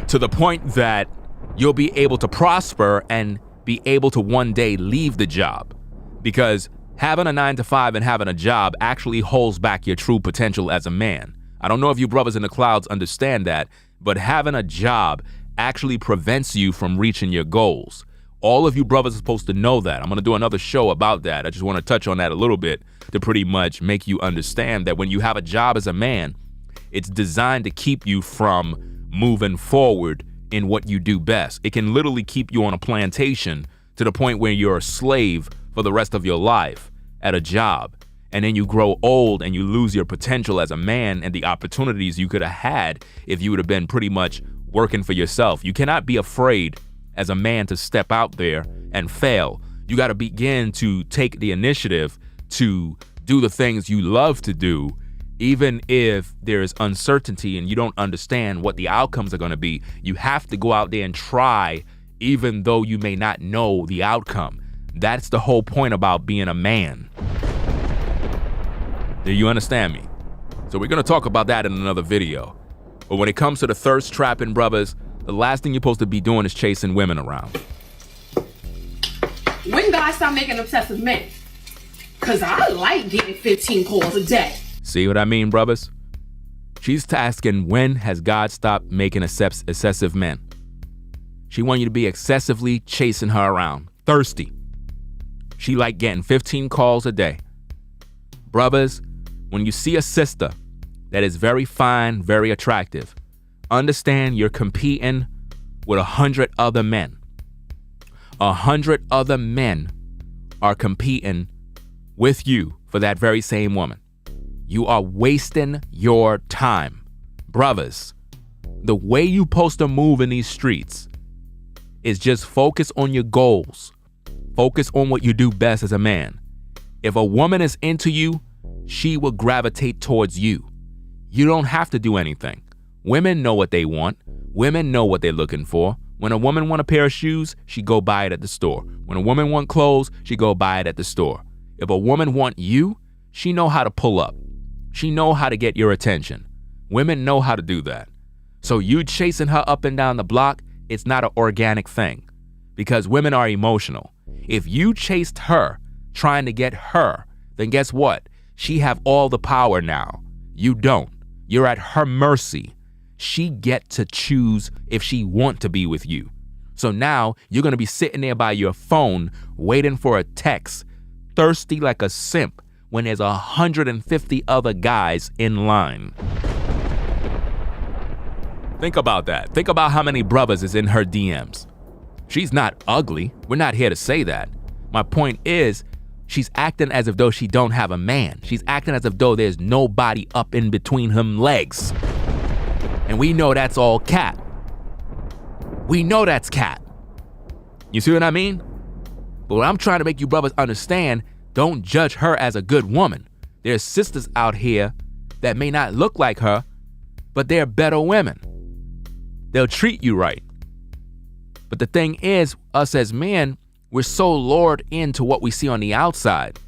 To the point that you'll be able to prosper and be able to one day leave the job. Because having a 9-to-5 and having a job actually holds back your true potential as a man. I don't know if you brothers in the clouds understand that, but having a job actually prevents you from reaching your goals. All of you brothers are supposed to know that. I'm gonna do another show about that. I just wanna touch on that a little bit to pretty much make you understand that when you have a job as a man, it's designed to keep you from moving forward in what you do best. It can literally keep you on a plantation to the point where you're a slave for the rest of your life at a job. And then you grow old and you lose your potential as a man and the opportunities you could have had if you would have been pretty much working for yourself. You cannot be afraid as a man to step out there and fail. You got to begin to take the initiative to do the things you love to do, even if there's uncertainty and you don't understand what the outcomes are going to be. You have to go out there and try, even though you may not know the outcome. That's the whole point about being a man. Do you understand me? So we're going to talk about that in another video. But when it comes to the thirst trapping brothers, the last thing you're supposed to be doing is chasing women around. When guys stop making obsessive men? Because I like getting 15 calls a day. See what I mean, brothers? She's asking, when has God stopped making excessive men? She wants you to be excessively chasing her around, thirsty. She like getting 15 calls a day. Brothers, when you see a sister that is very fine, very attractive, understand you're competing with 100 other men. 100 other men are competing with you for that very same woman. You are wasting your time. Brothers, the way you supposed to move in these streets is just focus on your goals. Focus on what you do best as a man. If a woman is into you, she will gravitate towards you. You don't have to do anything. Women know what they want. Women know what they're looking for. When a woman want a pair of shoes, she go buy it at the store. When a woman want clothes, she go buy it at the store. If a woman want you, she know how to pull up. She know how to get your attention. Women know how to do that. So you chasing her up and down the block, it's not an organic thing because women are emotional. If you chased her trying to get her, then guess what? She have all the power now. You don't. You're at her mercy. She get to choose if she want to be with you. So now you're going to be sitting there by your phone waiting for a text, thirsty like a simp when there's 150 other guys in line. Think about that. Think about how many brothers is in her DMs. She's not ugly. We're not here to say that. My point is, she's acting as if though she don't have a man. She's acting as if though there's nobody up in between them legs. And we know that's all cat. We know that's cat. You see what I mean? But what I'm trying to make you brothers understand, don't judge her as a good woman. There's sisters out here that may not look like her, but they're better women. They'll treat you right. But the thing is, us as men, we're so lured into what we see on the outside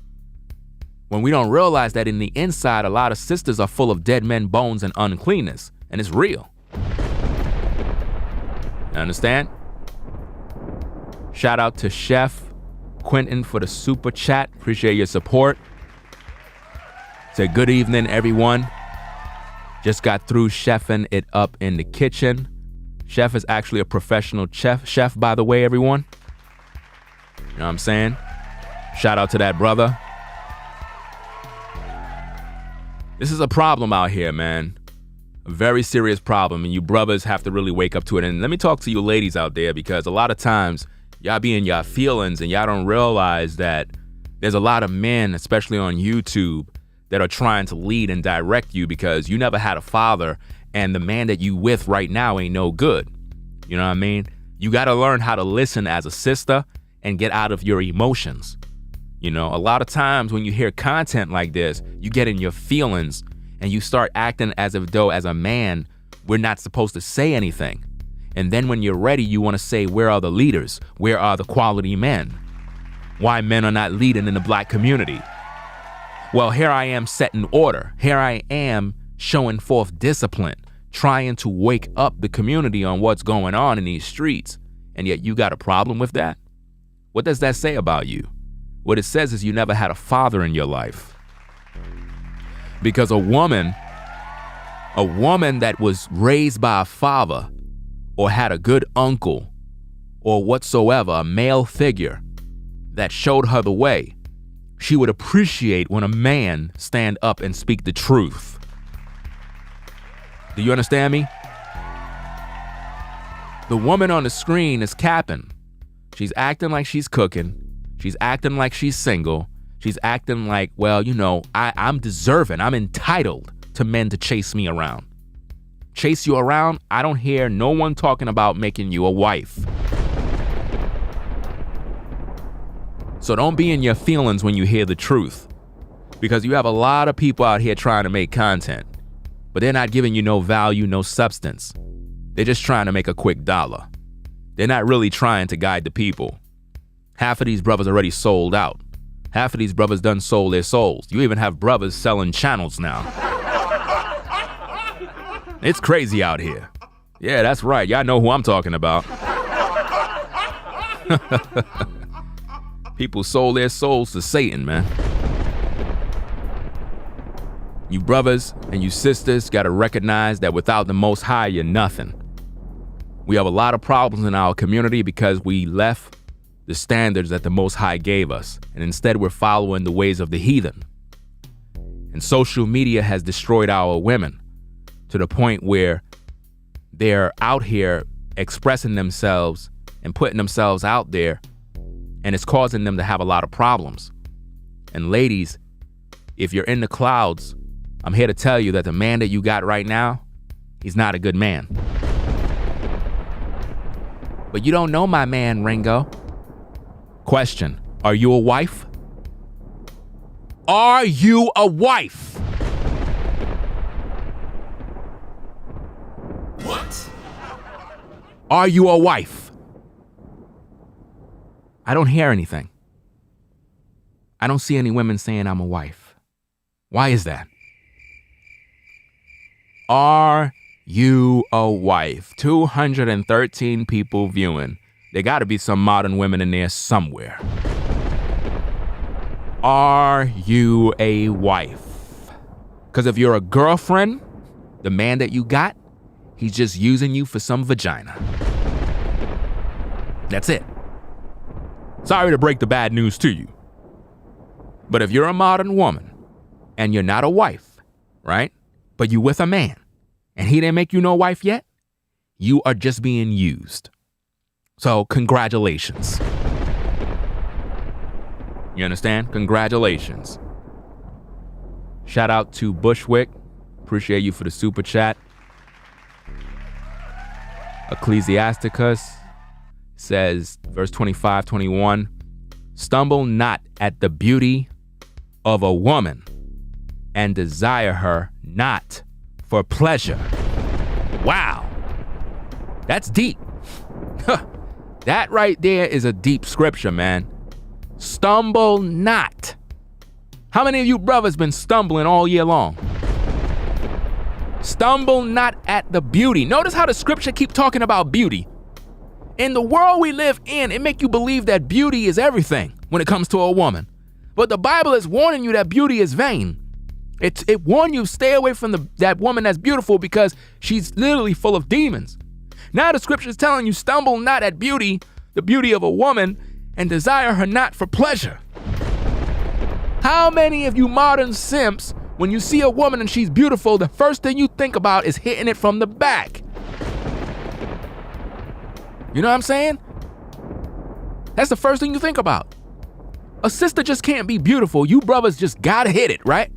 when we don't realize that in the inside, a lot of sisters are full of dead men bones and uncleanness, and it's real. You understand? Shout out to Chef Quentin for the super chat. Appreciate your support. Say good evening, everyone. Just got through chefing it up in the kitchen. Chef is actually a professional chef, by the way, everyone. You know what I'm saying? Shout out to that brother. This is a problem out here, man. A very serious problem, and you brothers have to really wake up to it. And let me talk to you ladies out there, because a lot of times y'all be in y'all feelings and y'all don't realize that there's a lot of men, especially on YouTube, that are trying to lead and direct you because you never had a father, and the man that you with right now ain't no good. You know what I mean? You got to learn how to listen as a sister and get out of your emotions. You know, a lot of times when you hear content like this, you get in your feelings and you start acting as if though as a man, we're not supposed to say anything. And then when you're ready, you want to say, where are the leaders? Where are the quality men? Why men are not leading in the black community? Well, here I am setting order. Here I am showing forth discipline, trying to wake up the community on what's going on in these streets. And yet you got a problem with that? What does that say about you? What it says is you never had a father in your life. Because a woman that was raised by a father or had a good uncle or whatsoever, a male figure that showed her the way, she would appreciate when a man stand up and speak the truth. Do you understand me? The woman on the screen is capping. She's acting like she's cooking. She's acting like she's single. She's acting like, well, you know, I'm deserving. I'm entitled to men to chase me around. Chase you around? I don't hear no one talking about making you a wife. So don't be in your feelings when you hear the truth, because you have a lot of people out here trying to make content, but they're not giving you no value, no substance. They're just trying to make a quick dollar. They're not really trying to guide the people. Half of these brothers already sold out. Half of these brothers done sold their souls. You even have brothers selling channels now. It's crazy out here. Yeah, that's right. Y'all know who I'm talking about. People sold their souls to Satan, man. You brothers and you sisters got to recognize that without the Most High, you're nothing. We have a lot of problems in our community because we left the standards that the Most High gave us, and instead we're following the ways of the heathen. And social media has destroyed our women to the point where they're out here expressing themselves and putting themselves out there, and it's causing them to have a lot of problems. And ladies, if you're in the clouds, I'm here to tell you that the man that you got right now, he's not a good man. But you don't know my man, Ringo. Question, are you a wife? Are you a wife? What? Are you a wife? I don't hear anything. I don't see any women saying I'm a wife. Why is that? Are you a wife? 213 people viewing. There got to be some modern women in there somewhere. Are you a wife? Because if you're a girlfriend, the man that you got, he's just using you for some vagina. That's it. Sorry to break the bad news to you. But if you're a modern woman and you're not a wife, right? But you with a man and he didn't make you no wife yet, you are just being used. So congratulations. You understand? Congratulations. Shout out to Bushwick. Appreciate you for the super chat. Ecclesiasticus says, verse 25, 21, stumble not at the beauty of a woman and desire her not for pleasure. Wow. That's deep. That right there is a deep scripture, man. Stumble not. How many of you brothers been stumbling all year long? Stumble not at the beauty. Notice how the scripture keep talking about beauty. In the world we live in, it make you believe that beauty is everything when it comes to a woman. But the Bible is warning you that beauty is vain. It warns you stay away from that woman that's beautiful because she's literally full of demons. Now the scripture is telling you stumble not at beauty, the beauty of a woman, and desire her not for pleasure. How many of you modern simps, when you see a woman and she's beautiful, the first thing you think about is hitting it from the back? You know what I'm saying? That's the first thing you think about. A sister just can't be beautiful. You brothers just gotta hit it, right?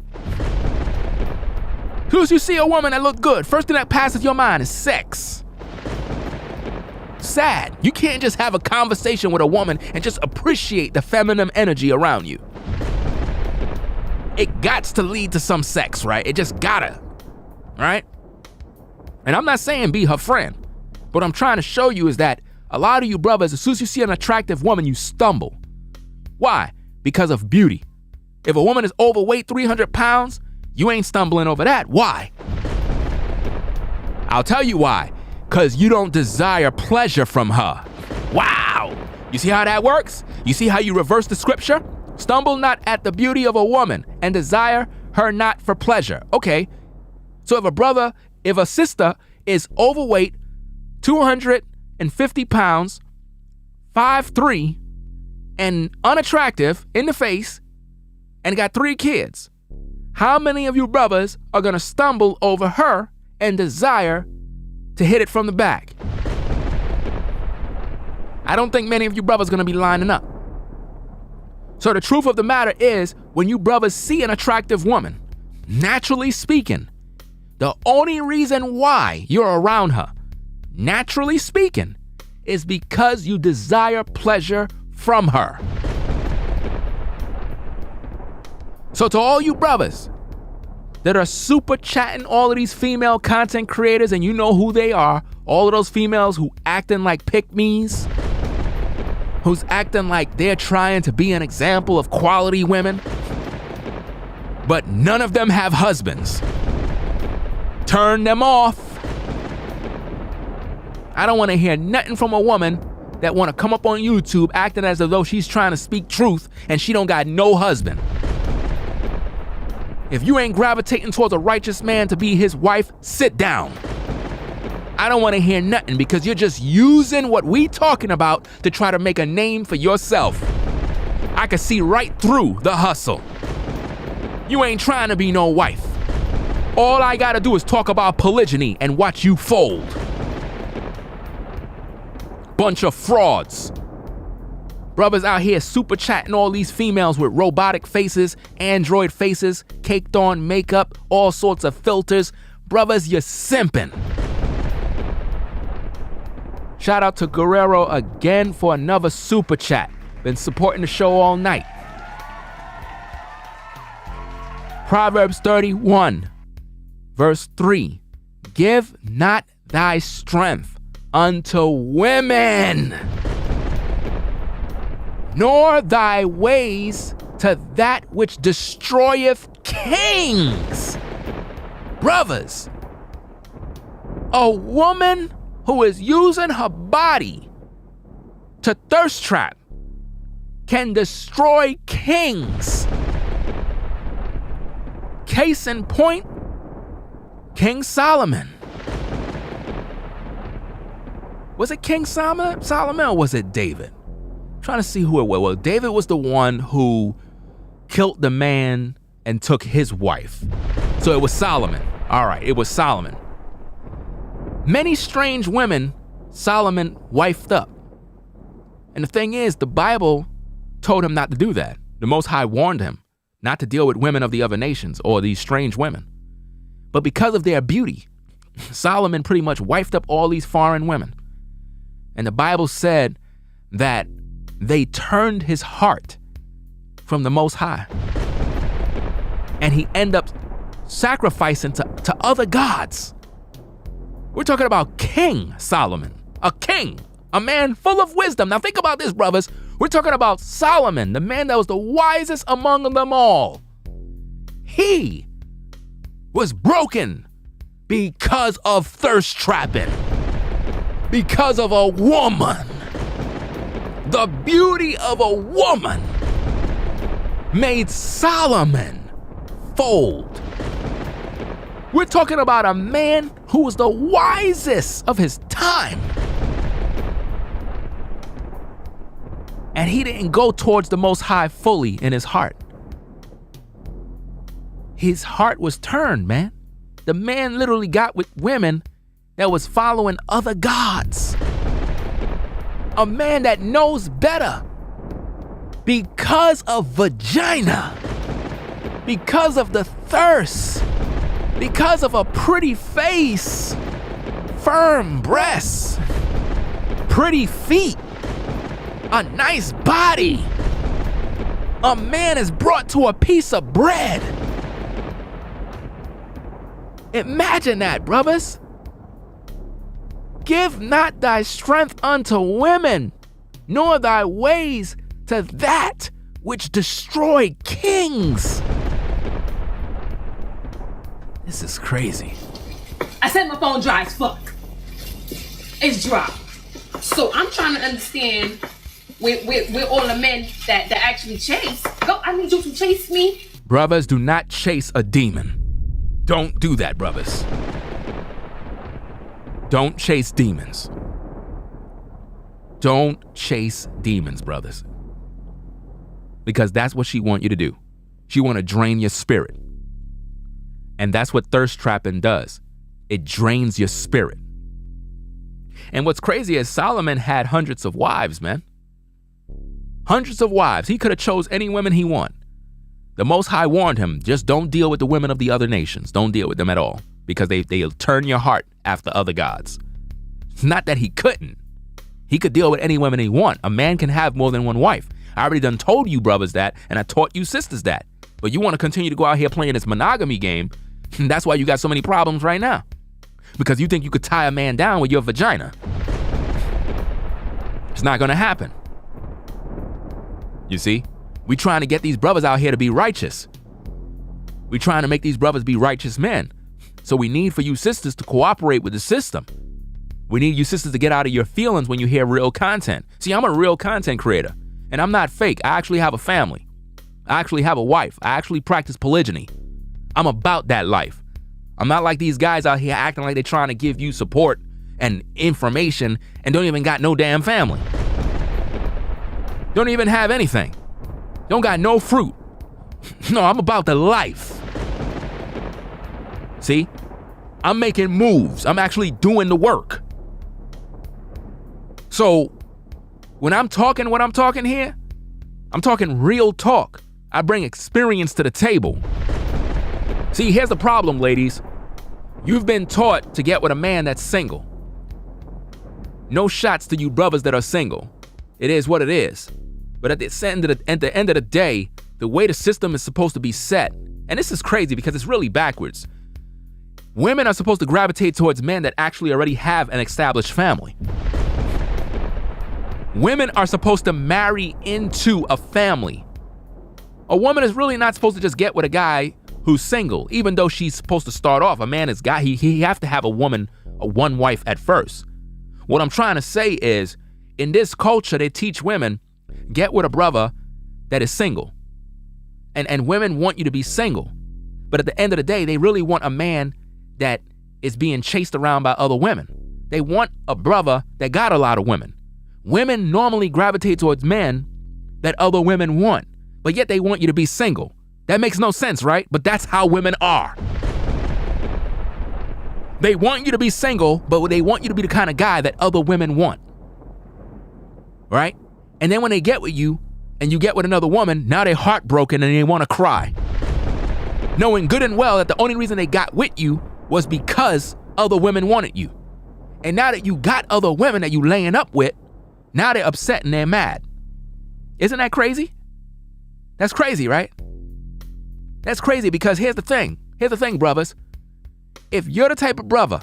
As soon as you see a woman that look good, first thing that passes your mind is sex. Sad. You can't just have a conversation with a woman and just appreciate the feminine energy around you. It gots to lead to some sex, right? It just gotta, right? And I'm not saying be her friend. What I'm trying to show you is that a lot of you brothers, as soon as you see an attractive woman, you stumble. Why? Because of beauty. If a woman is overweight, 300 pounds, you ain't stumbling over that. Why? I'll tell you why. Because you don't desire pleasure from her. Wow! You see how that works? You see how you reverse the scripture? Stumble not at the beauty of a woman and desire her not for pleasure. Okay, so if a sister is overweight, 250 pounds, 5'3", and unattractive in the face, and got 3 kids, how many of you brothers are gonna stumble over her and desire to hit it from the back? I don't think many of you brothers are gonna be lining up. So the truth of the matter is, when you brothers see an attractive woman, naturally speaking, the only reason why you're around her, naturally speaking, is because you desire pleasure from her. So to all you brothers that are super chatting all of these female content creators, and you know who they are, all of those females who acting like pick-me's, who's acting like they're trying to be an example of quality women, but none of them have husbands. Turn them off. I don't want to hear nothing from a woman that want to come up on YouTube acting as though she's trying to speak truth and she don't got no husband. If you ain't gravitating towards a righteous man to be his wife, sit down. I don't want to hear nothing because you're just using what we talking about to try to make a name for yourself. I can see right through the hustle. You ain't trying to be no wife. All I gotta do is talk about polygyny and watch you fold. Bunch of frauds. Brothers out here super chatting all these females with robotic faces, android faces, caked on makeup, all sorts of filters. Brothers, you're simping. Shout out to Guerrero again for another super chat. Been supporting the show all night. Proverbs 31, verse 3. Give not thy strength unto women, nor thy ways to that which destroyeth kings. Brothers, a woman who is using her body to thirst trap can destroy kings. Case in point, King Solomon. Was it King Solomon or was it David? I'm trying to see who it was. Well, David was the one who killed the man and took his wife. So it was Solomon. All right, it was Solomon. Many strange women Solomon wifed up. And the thing is, the Bible told him not to do that. The Most High warned him not to deal with women of the other nations or these strange women. But because of their beauty, Solomon pretty much wifed up all these foreign women. And the Bible said that they turned his heart from the Most High. And he ended up sacrificing to other gods. We're talking about King Solomon, a king, a man full of wisdom. Now think about this, brothers. We're talking about Solomon, the man that was the wisest among them all. He was broken because of thirst trapping, because of a woman. The beauty of a woman made Solomon fold. We're talking about a man who was the wisest of his time. And he didn't go towards the Most High fully in his heart. His heart was turned, man. The man literally got with women that was following other gods. A man that knows better because of vagina, because of the thirst, because of a pretty face, firm breasts, pretty feet, a nice body. A man is brought to a piece of bread. Imagine that, brothers. Give not thy strength unto women, nor thy ways to that which destroy kings. This is crazy. I said my phone dry as fuck. It's dry. So I'm trying to understand where all the men that actually chase. Go, I need you to chase me. Brothers, do not chase a demon. Don't do that, brothers. Don't chase demons. Don't chase demons, brothers. Because that's what she want you to do. She want to drain your spirit. And that's what thirst trapping does. It drains your spirit. And what's crazy is Solomon had hundreds of wives, man. Hundreds of wives. He could have chose any women he want. The Most High warned him, just don't deal with the women of the other nations. Don't deal with them at all. Because they'll turn your heart after other gods. It's not that he couldn't. He could deal with any women he want. A man can have more than one wife. I already done told you brothers that, and I taught you sisters that. But you want to continue to go out here playing this monogamy game. And that's why you got so many problems right now. Because you think you could tie a man down with your vagina. It's not going to happen. You see? We trying to get these brothers out here to be righteous. We trying to make these brothers be righteous men. So we need for you sisters to cooperate with the system. We need you sisters to get out of your feelings when you hear real content. See, I'm a real content creator. And I'm not fake. I actually have a family. I actually have a wife. I actually practice polygyny. I'm about that life. I'm not like these guys out here acting like they're trying to give you support and information and don't even got no damn family. Don't even have anything. Don't got no fruit. No, I'm about the life. See? I'm making moves. I'm actually doing the work. So, when I'm talking what I'm talking here, I'm talking real talk. I bring experience to the table. See, here's the problem, ladies. You've been taught to get with a man that's single. No shots to you brothers that are single. It is what it is. But at the end of the day, the way the system is supposed to be set, and this is crazy because it's really backwards. Women are supposed to gravitate towards men that actually already have an established family. Women are supposed to marry into a family. A woman is really not supposed to just get with a guy who's single, even though she's supposed to start off. A man is guy, he have to have a one wife at first. What I'm trying to say is, in this culture, they teach women, get with a brother that is single. And women want you to be single. But at the end of the day, they really want a man that is being chased around by other women. They want a brother that got a lot of women. Women normally gravitate towards men that other women want, but yet they want you to be single. That makes no sense, right? But that's how women are. They want you to be single, but they want you to be the kind of guy that other women want. Right? And then when they get with you and you get with another woman, now they're heartbroken and they want to cry. Knowing good and well that the only reason they got with you was because other women wanted you. And now that you got other women that you laying up with, now they're upset and they're mad. Isn't that crazy? That's crazy, right? That's crazy because here's the thing, brothers. If you're the type of brother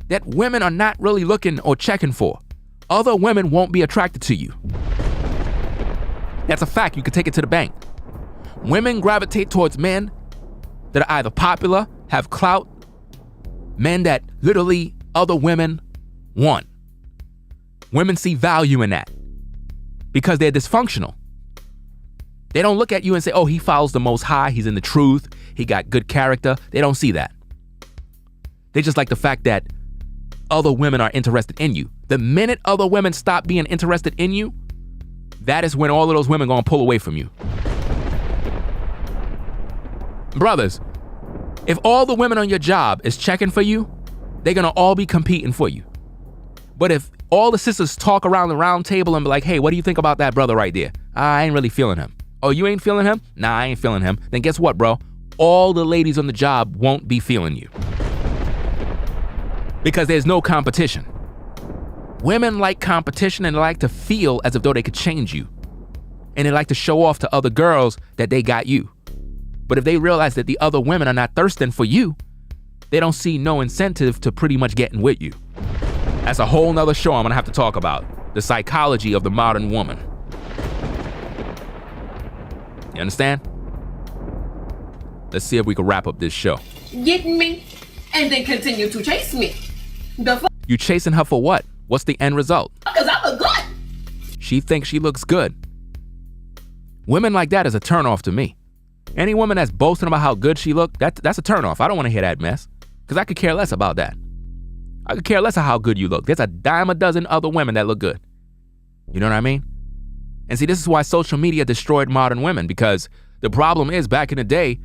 that women are not really looking or checking for, other women won't be attracted to you. That's a fact. You can take it to the bank. Women gravitate towards men that are either popular, have clout, men that literally other women want. Women see value in that because they're dysfunctional. They don't look at you and say, oh, he follows the Most High, he's in the truth, he got good character. They don't see that. They just like the fact that other women are interested in you. The minute other women stop being interested in you, that is when all of those women gonna pull away from you. Brothers, if all the women on your job is checking for you, they're gonna all be competing for you. But if all the sisters talk around the round table and be like, hey, what do you think about that brother right there? I ain't really feeling him. Oh, you ain't feeling him? Nah, I ain't feeling him. Then guess what, bro? All the ladies on the job won't be feeling you. Because there's no competition. Women like competition and they like to feel as if though they could change you. And they like to show off to other girls that they got you. But if they realize that the other women are not thirsting for you, they don't see no incentive to pretty much getting with you. That's a whole nother show I'm gonna have to talk about. The psychology of the modern woman. You understand? Let's see if we can wrap up this show. Getting me and then continue to chase me. The fuck? You chasing her for what? What's the end result? Because I look good. She thinks she looks good. Women like that is a turnoff to me. Any woman that's boasting about how good she look, that's a turnoff. I don't want to hear that mess. Because I could care less about that. I could care less of how good you look. There's a dime a dozen other women that look good. You know what I mean? And see, this is why social media destroyed modern women, because the problem is back in the day,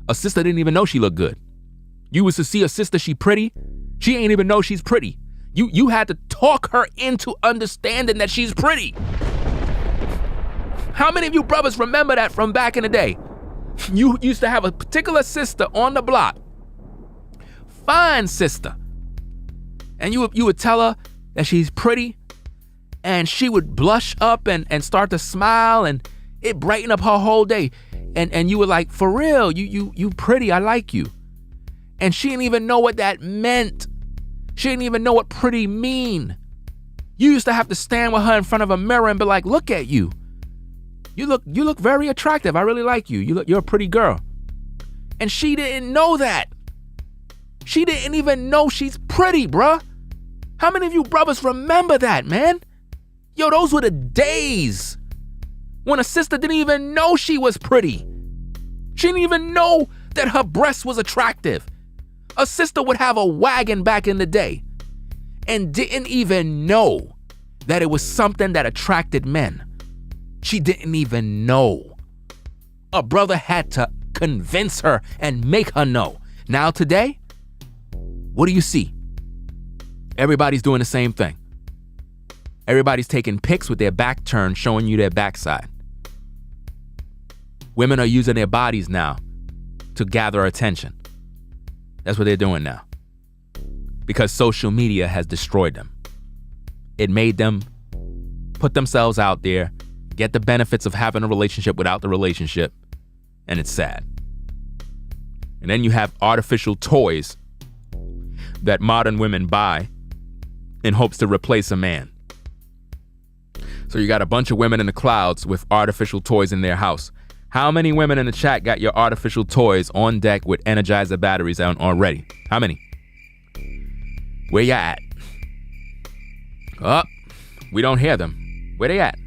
a sister didn't even know she looked good. You was to see a sister, she pretty. She ain't even know she's pretty. You had to talk her into understanding that she's pretty. How many of you brothers remember that from back in the day? You used to have a particular sister on the block. Fine sister. And you would tell her that she's pretty, and she would blush up and start to smile, and it brightened up her whole day. And you were like, for real, you pretty, I like you. And she didn't even know what that meant. She didn't even know what pretty mean. You used to have to stand with her in front of a mirror and be like, look at you. You look very attractive. I really like you. You're a pretty girl. And she didn't know that. She didn't even know she's pretty, bruh. How many of you brothers remember that, man? Yo, those were the days when a sister didn't even know she was pretty. She didn't even know that her breast was attractive. A sister would have a wagon back in the day and didn't even know that it was something that attracted men. She didn't even know. A brother had to convince her and make her know. Now today, what do you see? Everybody's doing the same thing. Everybody's taking pics with their back turned, showing you their backside. Women are using their bodies now to gather attention. That's what they're doing now. Because social media has destroyed them. It made them put themselves out there, get the benefits of having a relationship without the relationship, and it's sad. And then you have artificial toys that modern women buy in hopes to replace a man. So you got a bunch of women in the clouds with artificial toys in their house. How many women in the chat got your artificial toys on deck with Energizer batteries on already? How many? Where you at? Oh, we don't hear them. Where they at?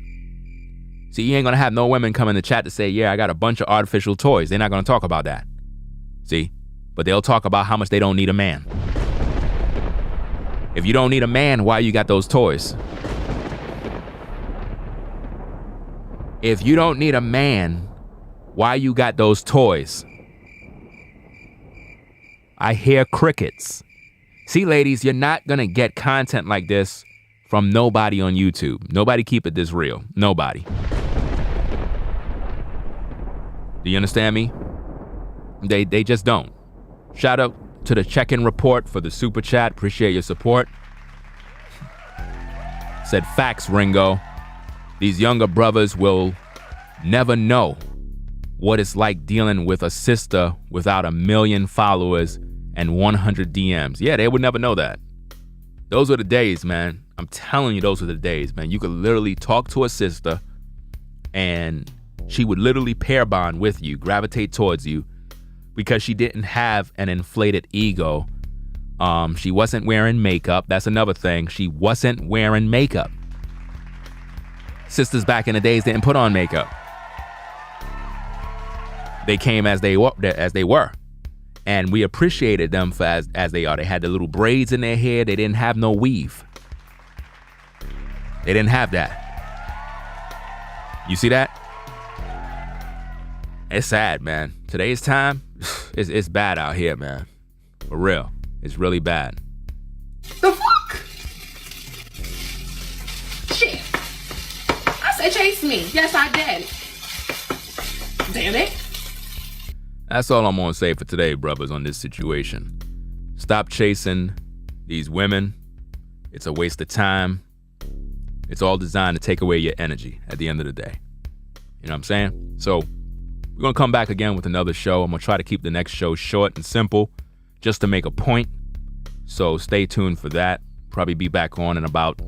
See, you ain't gonna have no women come in the chat to say, yeah, I got a bunch of artificial toys. They're not gonna talk about that. See? But they'll talk about how much they don't need a man. If you don't need a man, why you got those toys? If you don't need a man, why you got those toys? I hear crickets. See, ladies, you're not gonna get content like this from nobody on YouTube. Nobody keep it this real. Nobody. Do you understand me? They just don't. Shout out to the check-in report for the super chat. Appreciate your support. Said facts, Ringo. These younger brothers will never know what it's like dealing with a sister without 1 million followers and 100 DMs. Yeah, they would never know that. Those were the days, man. I'm telling you, those were the days, man. You could literally talk to a sister and she would literally pair bond with you, gravitate towards you, because she didn't have an inflated ego. She wasn't wearing makeup. That's another thing. She wasn't wearing makeup. Sisters back in the days didn't put on makeup. They came as they were. And we appreciated them for as they are. They had the little braids in their hair. They didn't have no weave. They didn't have that. You see that? It's sad, man. Today's time, it's bad out here, man. For real. It's really bad. The fuck? Shit. I said chase me. Yes, I did. Damn it. That's all I'm gonna say for today, brothers, on this situation. Stop chasing these women. It's a waste of time. It's all designed to take away your energy at the end of the day. You know what I'm saying? So we're gonna come back again with another show. I'm gonna try to keep the next show short and simple, just to make a point. So stay tuned for that. Probably be back on in about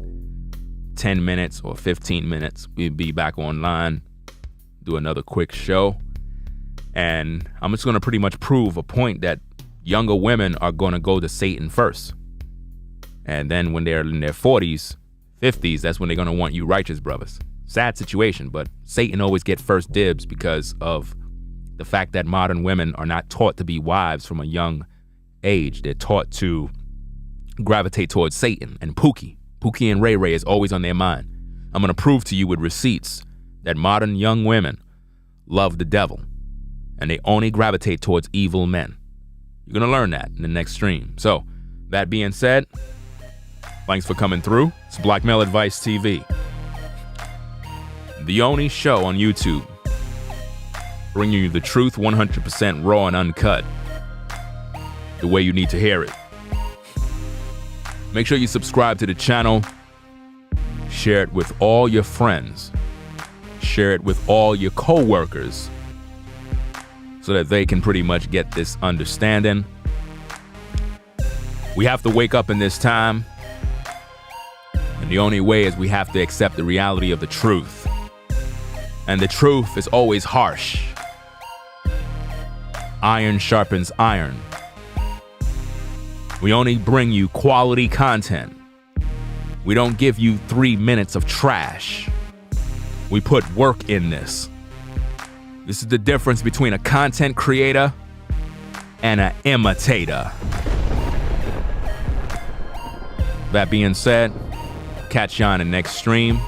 10 minutes or 15 minutes. We'll be back online, do another quick show. And I'm just going to pretty much prove a point that younger women are going to go to Satan first. And then when they're in their 40s, 50s, that's when they're going to want you righteous brothers. Sad situation, but Satan always get first dibs because of the fact that modern women are not taught to be wives from a young age. They're taught to gravitate towards Satan and Pookie. Pookie and Ray Ray is always on their mind. I'm going to prove to you with receipts that modern young women love the devil. And they only gravitate towards evil men. You're going to learn that in the next stream. So, that being said, thanks for coming through. It's Black Male Advice TV. The only show on YouTube bringing you the truth 100% raw and uncut. The way you need to hear it. Make sure you subscribe to the channel. Share it with all your friends. Share it with all your co-workers, so that they can pretty much get this understanding. We have to wake up in this time, and the only way is we have to accept the reality of the truth. And the truth is always harsh. Iron sharpens iron. We only bring you quality content. We don't give you 3 minutes of trash. We put work in this. This is the difference between a content creator and an imitator. That being said, catch you on the next stream.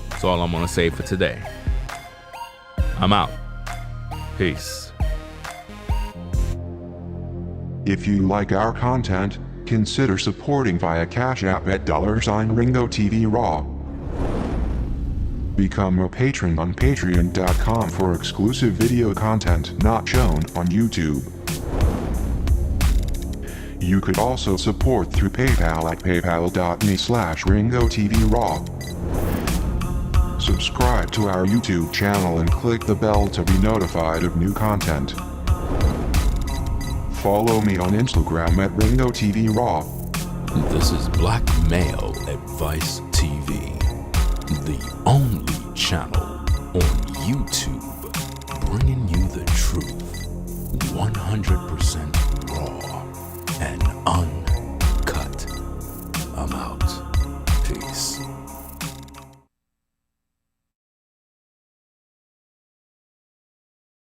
That's all I'm gonna say for today. I'm out. Peace. If you like our content, consider supporting via Cash App at $Ringo TV Raw. Become a patron on patreon.com for exclusive video content not shown on YouTube. You could also support through PayPal at paypal.me/RingoTVRaw. Subscribe to our YouTube channel and click the bell to be notified of new content. Follow me on Instagram at Ringo TV Raw. This is Black Male Advice TV, the only channel on YouTube bringing you the truth, 100% raw and uncut. I'm out.